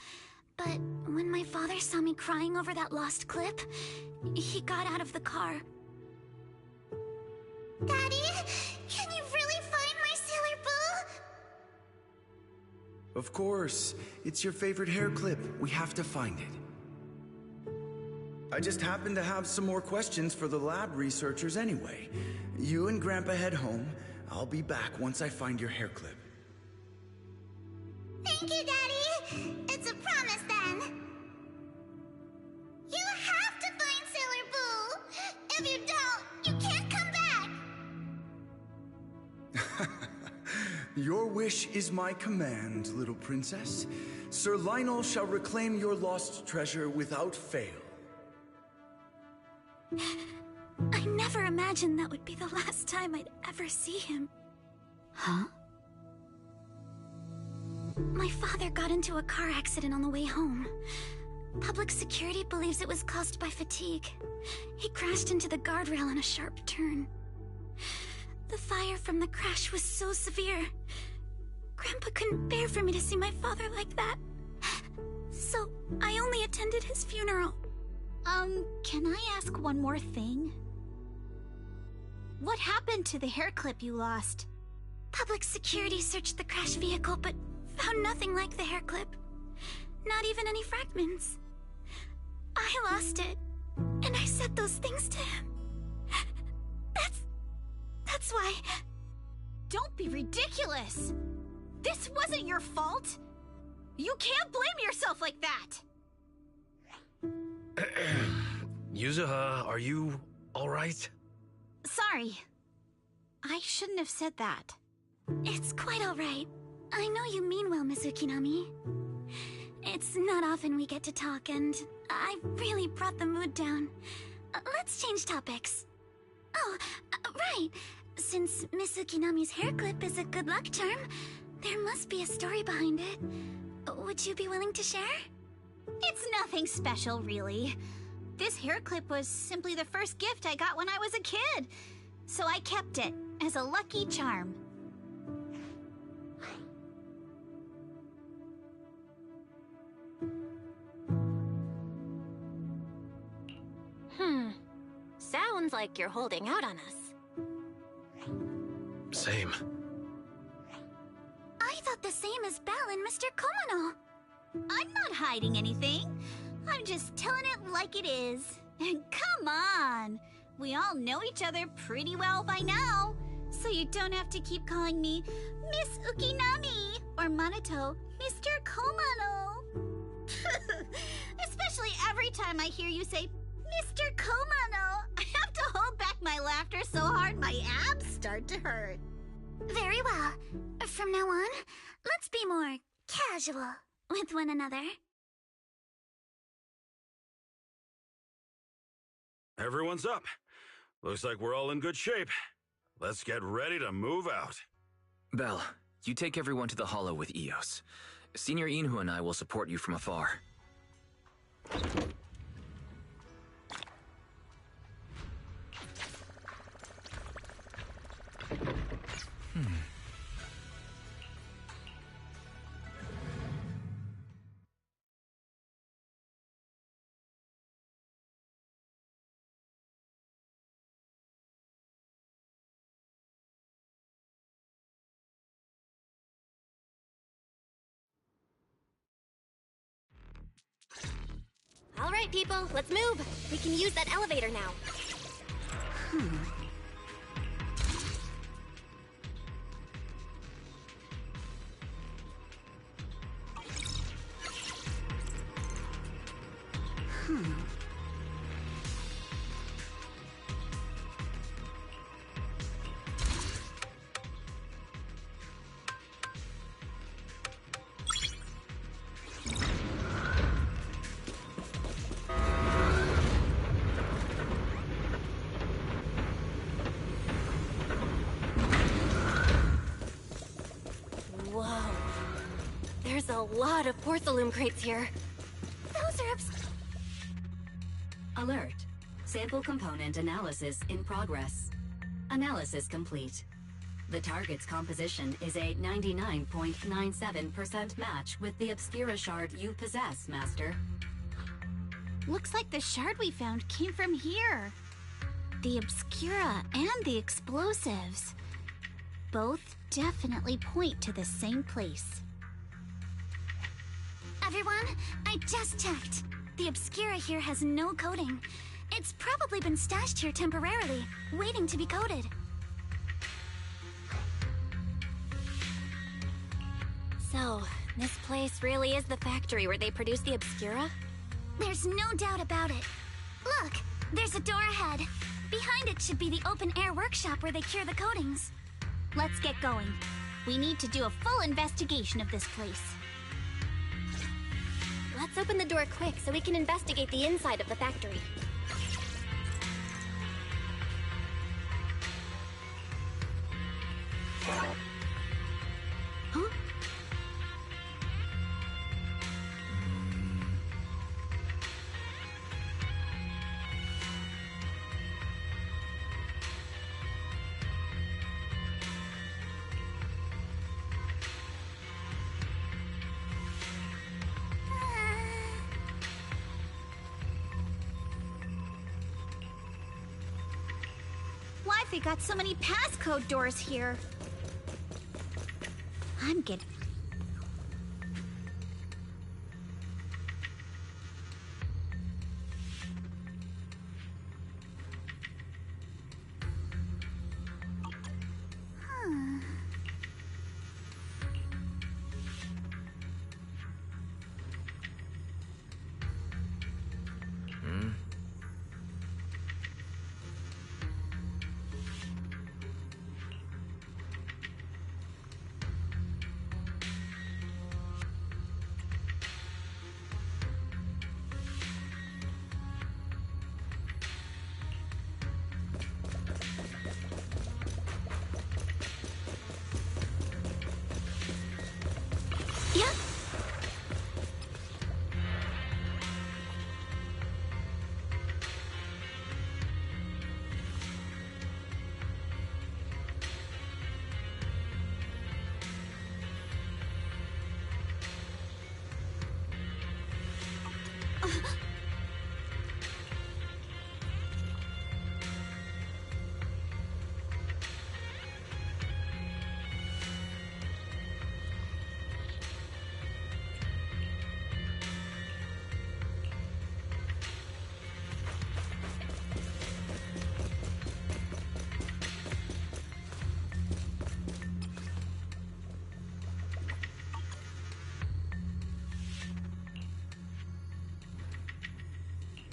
But when my father saw me crying over that lost clip, he got out of the car. Daddy, can you really find my Sailor Boo? Of course. It's your favorite hair clip. We have to find it. I just happen to have some more questions for the lab researchers anyway. You and Grandpa head home. I'll be back once I find your hair clip. Thank you, Daddy. It's a promise, then. You have to find Sailor Boo. If you don't, you can't come back. Your wish is my command, little princess. Sir Lionel shall reclaim your lost treasure without fail. I never imagined that would be the last time I'd ever see him. Huh? My father got into a car accident on the way home. Public security believes it was caused by fatigue. He crashed into the guardrail on a sharp turn. The fire from the crash was so severe. Grandpa couldn't bear for me to see my father like that. So I only attended his funeral. Can I ask one more thing? What happened to the hair clip you lost? Public security searched the crashed vehicle, but found nothing like the hair clip. Not even any fragments. I lost it, and I said those things to him. That's why... Don't be ridiculous! This wasn't your fault! You can't blame yourself like that! Yuzuha, are you alright? Sorry. I shouldn't have said that. It's quite alright. I know you mean well, Miss Ukinami. It's not often we get to talk, and I really brought the mood down. Let's change topics. Oh, right. Since Miss Ukinami's hair clip is a good luck charm, there must be a story behind it. Would you be willing to share? It's nothing special, really. This hair clip was simply the first gift I got when I was a kid, so I kept it as a lucky charm. Sounds like you're holding out on us. Same. I thought the same as Belle and Mr. Komono. I'm not hiding anything. I'm just telling it like it is. And come on! We all know each other pretty well by now, so you don't have to keep calling me Miss Ukinami or Manato Mr. Komono. Especially every time I hear you say, Mr. Komano. I have to hold back my laughter so hard my abs start to hurt. Very well. From now on, let's be more casual with one another. Everyone's up. Looks like we're all in good shape. Let's get ready to move out. Belle, you take everyone to the Hollow with Eos. Senior Inhu and I will support you from afar. All right, people, let's move. We can use that elevator now. Whoa. There's a lot of porcelain crates here. Those are Alert. Sample component analysis in progress. Analysis complete. The target's composition is a 99.97% match with the Obscura shard you possess, Master. Looks like the shard we found came from here. The Obscura and the explosives. Both definitely point to the same place. Everyone, I just checked. The Obscura here has no coding. It's probably been stashed here temporarily, waiting to be coded. So, this place really is the factory where they produce the Obscura? There's no doubt about it. Look, there's a door ahead. Behind it should be the open-air workshop where they cure the coatings. Let's get going. We need to do a full investigation of this place. Let's open the door quick so we can investigate the inside of the factory. Huh? Why've they got so many passcode doors here? I'm getting...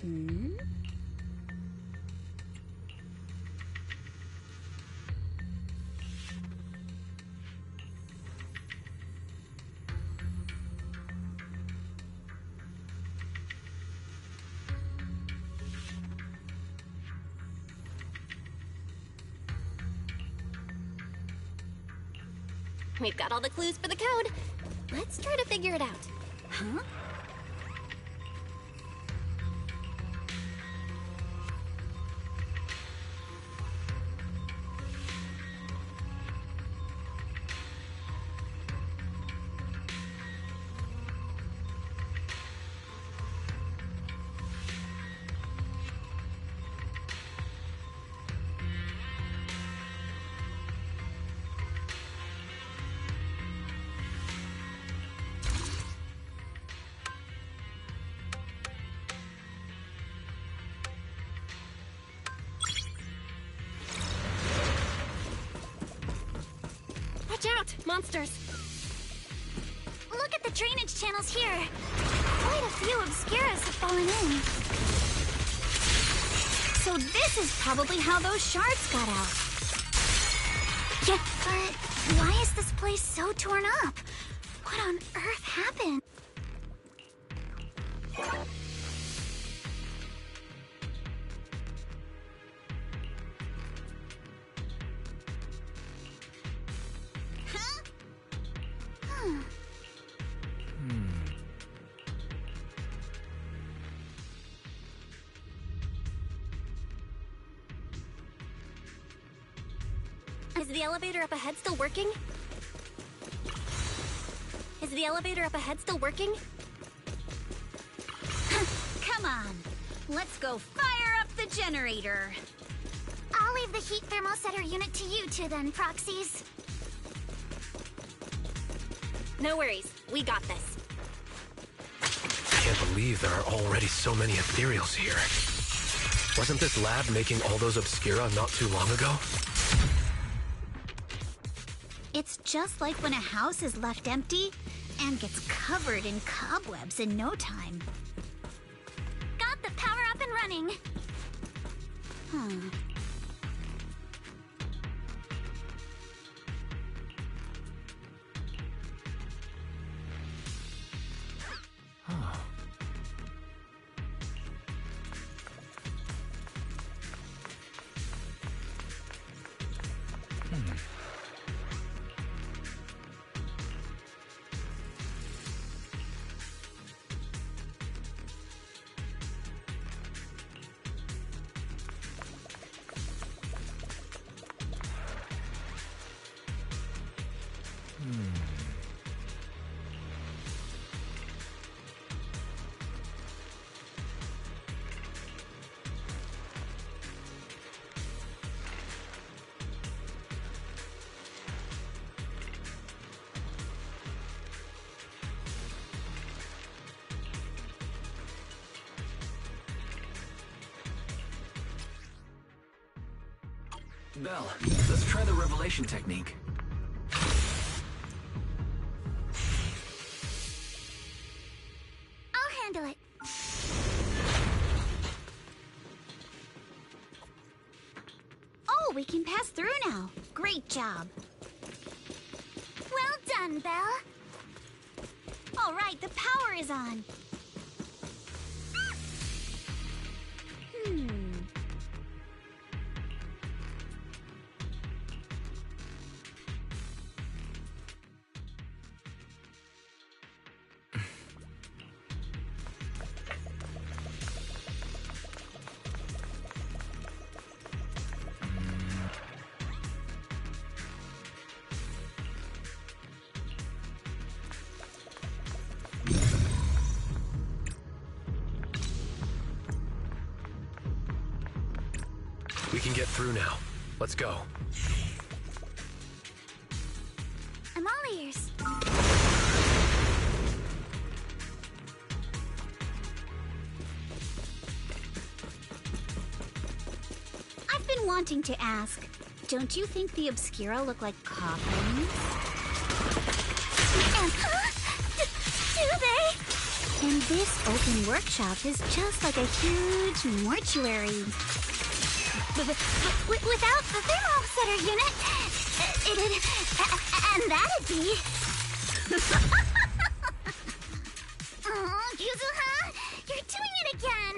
Hmm? We've got all the clues for the code. Let's try to figure it out. Huh? Watch out! Monsters! Look at the drainage channels here. Quite a few obscuras have fallen in. So this is probably how those shards got out. Yeah, but why is this place so torn up? What on earth happened? Is the elevator up ahead still working? Is the elevator up ahead still working? Come on. Let's go fire up the generator. I'll leave the heat thermosetter unit to you two then, proxies. No worries. We got this. Can't believe there are already so many ethereals here. Wasn't this lab making all those obscura not too long ago? It's just like when a house is left empty and gets covered in cobwebs in no time. Got the power up and running. Huh. Belle, let's try the revelation technique. I'll handle it. Oh, we can pass through now. Great job. Well done, Belle. All right, the power is on. We can get through now. Let's go. I'm all ears. I've been wanting to ask, don't you think the Obscura look like coffins? Do they? And this open workshop is just like a huge mortuary. Without the thermal setter unit, and that'd be... Oh, Yuzuha, you're doing it again!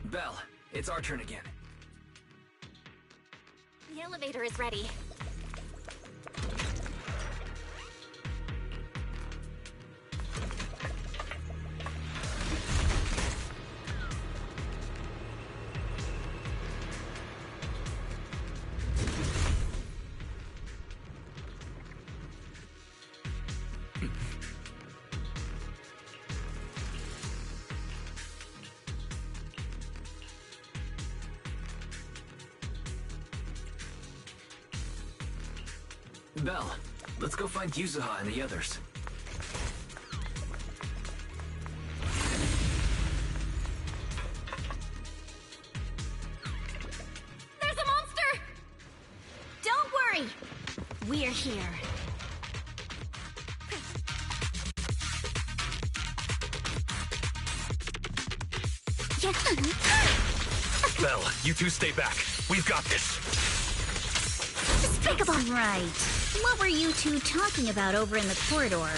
Belle, it's our turn again. The elevator is ready. Belle, let's go find Yuzuha and the others. There's a monster! Don't worry. We're here. Belle, you two stay back. We've got this. Despicable. Right. What were you two talking about over in the corridor?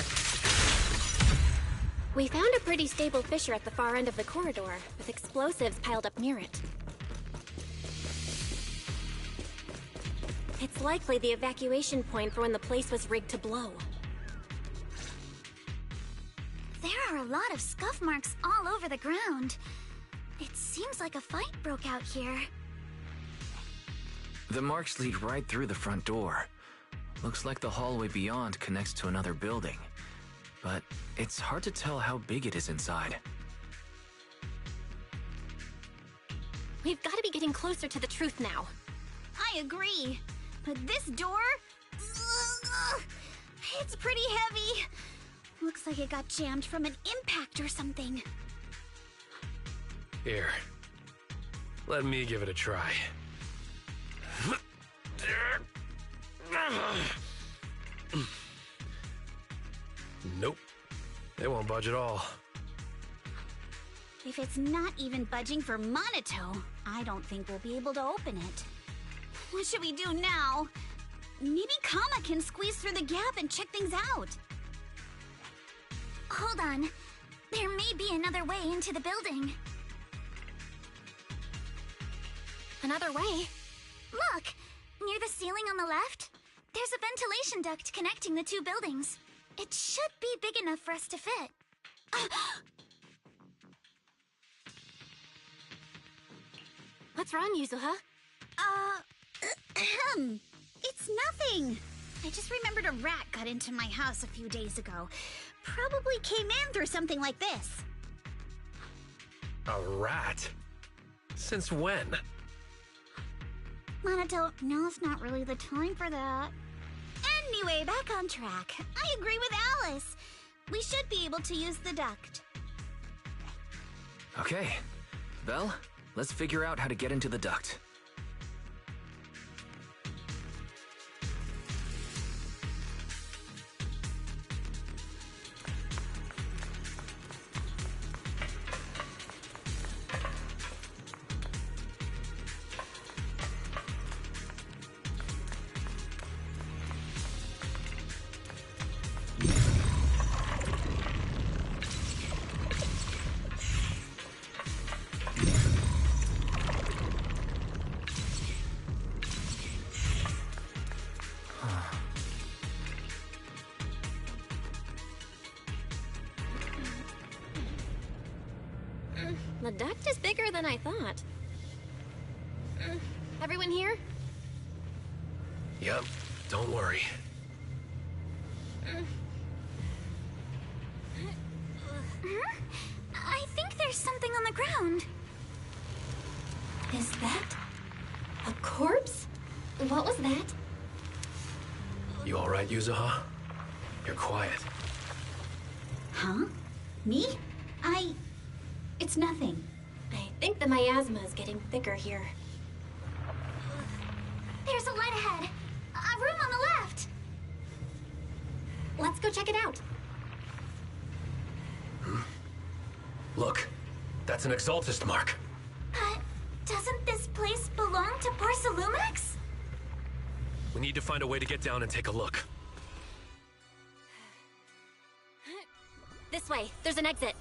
We found a pretty stable fissure at the far end of the corridor, with explosives piled up near it. It's likely the evacuation point for when the place was rigged to blow. There are a lot of scuff marks all over the ground. It seems like a fight broke out here. The marks lead right through the front door. Looks like the hallway beyond connects to another building. But it's hard to tell how big it is inside. We've got to be getting closer to the truth now. I agree. But this door... it's pretty heavy. Looks like it got jammed from an impact or something. Here. Let me give it a try. Nope. It won't budge at all. If it's not even budging for Monato, I don't think we'll be able to open it. What should we do now? Maybe Kama can squeeze through the gap and check things out. Hold on. There may be another way into the building. Another way? Look! Near the ceiling on the left, there's a ventilation duct connecting the two buildings. It should be big enough for us to fit. What's wrong, Yuzuha? It's nothing. I just remembered a rat got into my house a few days ago. Probably came in through something like this. A rat? Since when? Monato, now's not really the time for that. Anyway, back on track. I agree with Alice. We should be able to use the duct. Okay. Belle, let's figure out how to get into the duct. The duct is bigger than I thought. Everyone here? Yep, don't worry. I think there's something on the ground. Is that a corpse? What was that? You alright, Yuzuha? You're quiet. Huh? Me? It's nothing. I think the miasma is getting thicker here. There's a light ahead. A room on the left. Let's go check it out. Look, that's an Exaltist mark. Doesn't this place belong to Porcelumex? We need to find a way to get down and take a look. This way. There's an exit.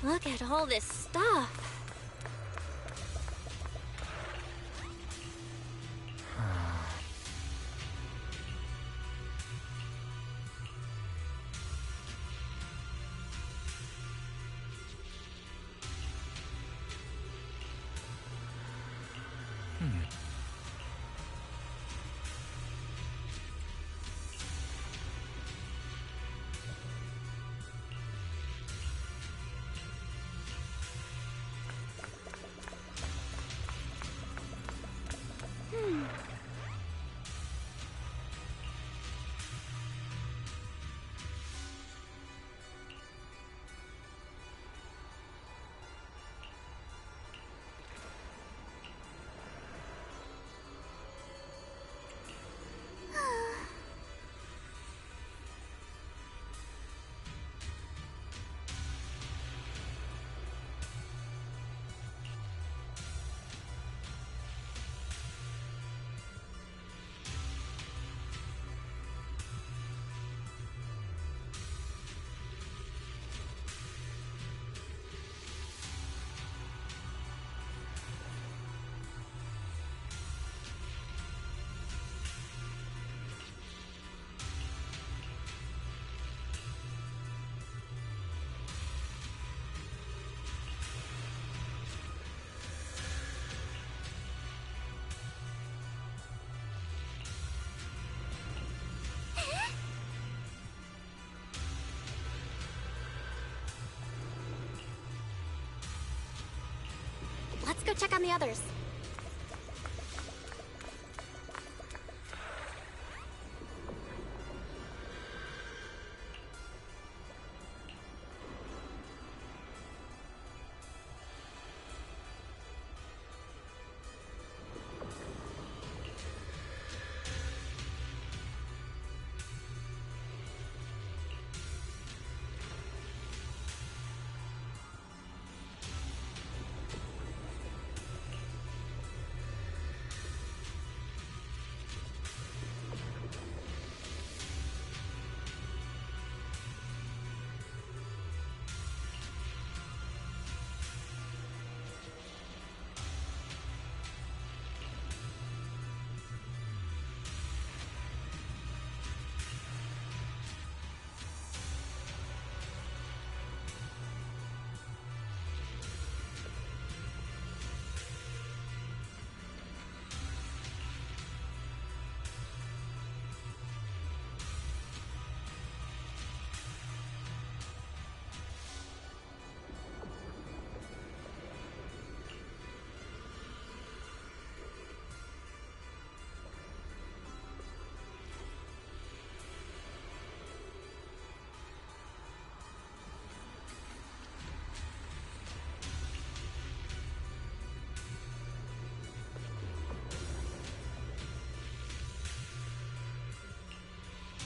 Look at all this stuff. Let's go check on the others.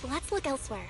Let's look elsewhere.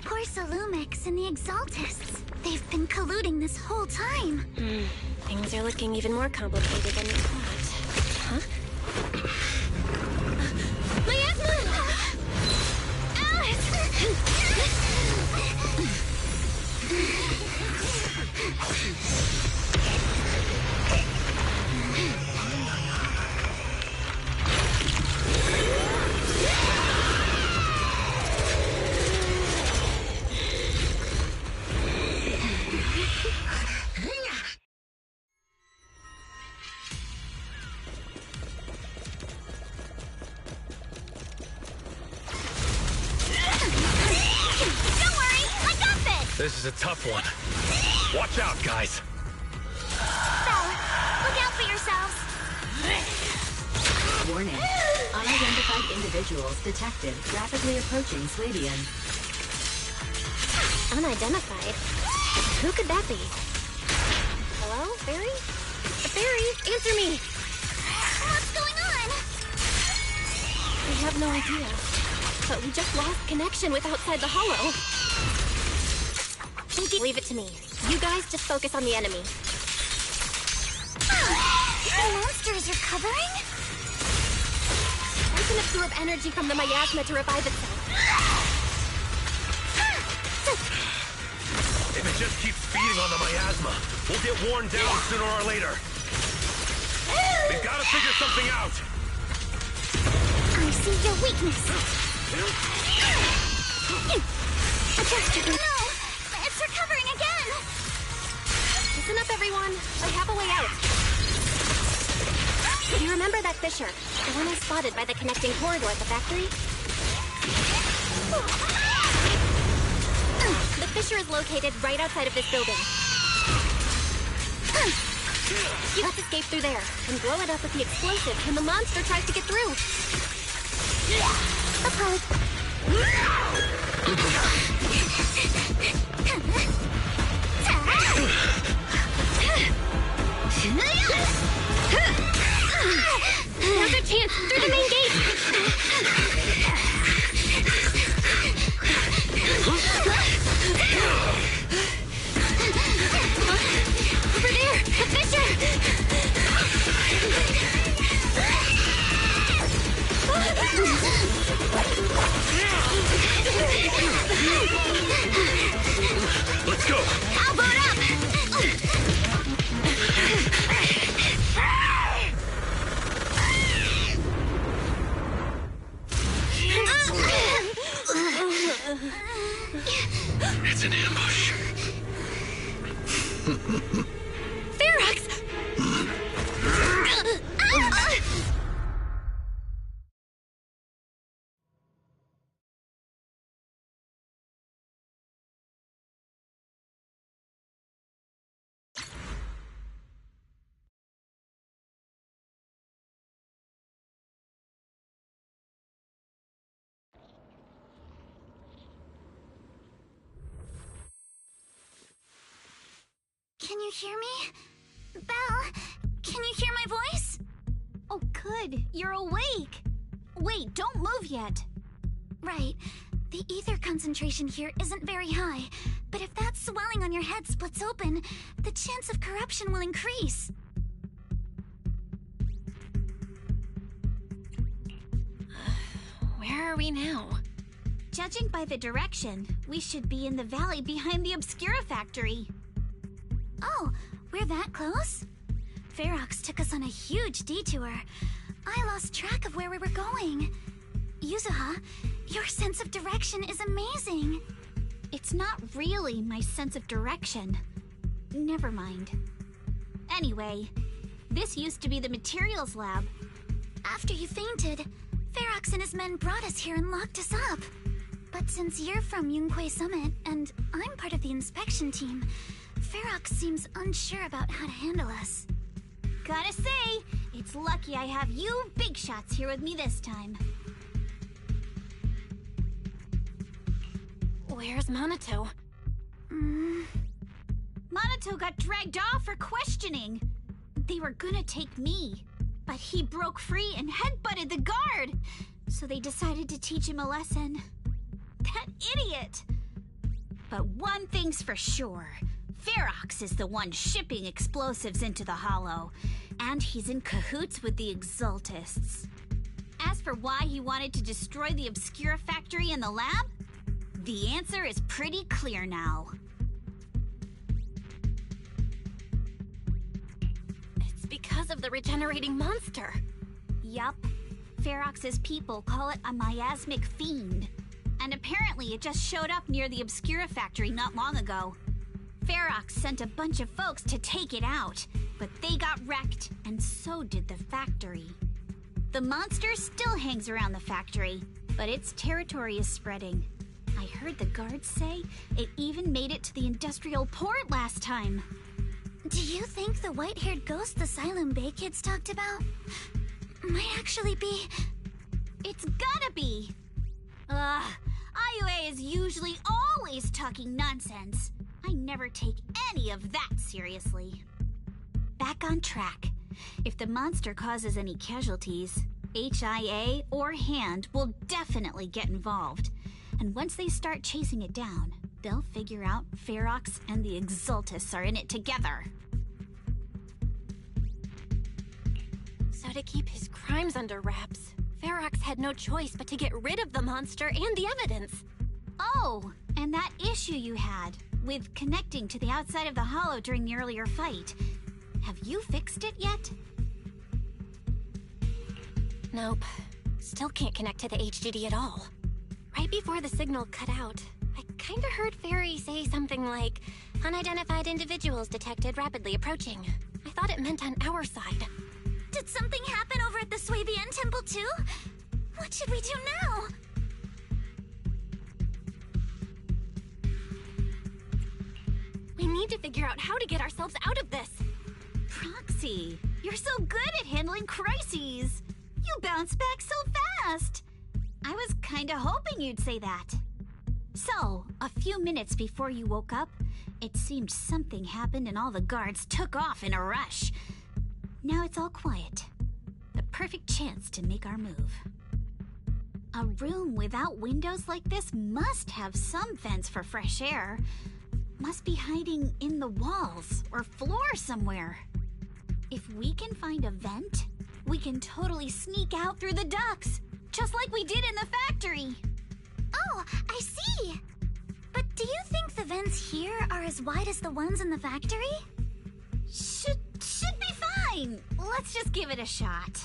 Porcelumex and the Exaltists. They've been colluding this whole time. Things are looking even more complicated than we thought. Huh? My asthma! This is a tough one. Watch out, guys. Belle, look out for yourselves. Warning. Unidentified individuals detected rapidly approaching Sladian. Unidentified? Who could that be? Hello, Fairy? Fairy, answer me! What's going on? I have no idea. But we just lost connection with outside the hollow. Leave it to me. You guys just focus on the enemy. The monster is recovering? I can absorb energy from the miasma to revive itself. If it just keeps feeding on the miasma, we'll get worn down sooner or later. We've got to figure something out. I see your weakness. Adjust your... No! It's recovering again! Listen up, everyone. I have a way out. Do you remember that fissure? The one I spotted by the connecting corridor at the factory? The fissure is located right outside of this building. Let's escape through there and blow it up with the explosive when the monster tries to get through. Now's our chance! Through the main gate! Over there! The fissure! Let's go! I'll boot up! It's an ambush. Ferox! Can you hear me? Belle, can you hear my voice? Oh, good. You're awake. Wait, don't move yet. Right. The ether concentration here isn't very high, but if that swelling on your head splits open, the chance of corruption will increase. Where are we now? Judging by the direction, we should be in the valley behind the Obscura factory. Oh, we're that close? Ferox took us on a huge detour. I lost track of where we were going. Yuzuha, your sense of direction is amazing. It's not really my sense of direction. Never mind. Anyway, this used to be the materials lab. After you fainted, Ferox and his men brought us here and locked us up. But since you're from Yunquei Summit and I'm part of the inspection team, Ferox seems unsure about how to handle us. Gotta say, it's lucky I have you big shots here with me this time. Where's Monato? Monato got dragged off for questioning. They were gonna take me, but he broke free and headbutted the guard. So they decided to teach him a lesson. That idiot! But one thing's for sure. Ferox is the one shipping explosives into the Hollow, and he's in cahoots with the Exultists. As for why he wanted to destroy the Obscura factory and the lab, the answer is pretty clear now. It's because of the regenerating monster. Yup. Ferox's people call it a miasmic fiend. And apparently it just showed up near the Obscura factory not long ago. Ferox sent a bunch of folks to take it out, but they got wrecked, and so did the factory. The monster still hangs around the factory, but its territory is spreading. I heard the guards say it even made it to the industrial port last time. Do you think the white-haired ghost the Asylum Bay kids talked about might actually be... It's gotta be! IUA is usually always talking nonsense. I never take any of that seriously. Back on track. If the monster causes any casualties, HIA or HAND will definitely get involved. And once they start chasing it down, they'll figure out Ferox and the Exultists are in it together. So to keep his crimes under wraps, Ferox had no choice but to get rid of the monster and the evidence. Oh, and that issue you had with connecting to the outside of the Hollow during the earlier fight. Have you fixed it yet? Nope. Still can't connect to the HDD at all. Right before the signal cut out, I kinda heard Fairy say something like, "Unidentified individuals detected rapidly approaching." I thought it meant on our side. Did something happen over at the Swabian Temple too? What should we do now? We need to figure out how to get ourselves out of this. Proxy, you're so good at handling crises. You bounce back so fast. I was kinda hoping you'd say that. So, a few minutes before you woke up, it seemed something happened and all the guards took off in a rush. Now it's all quiet. The perfect chance to make our move. A room without windows like this must have some vents for fresh air. Must be hiding in the walls or floor somewhere. If we can find a vent, we can totally sneak out through the ducts, just like we did in the factory. Oh, I see! But do you think the vents here are as wide as the ones in the factory? Should be fine. Let's just give it a shot.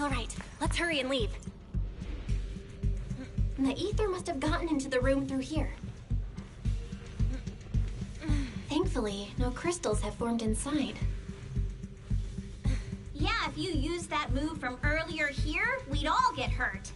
All right, let's hurry and leave. The ether must have gotten into the room through here. Thankfully, no crystals have formed inside. Yeah, if you used that move from earlier here, we'd all get hurt.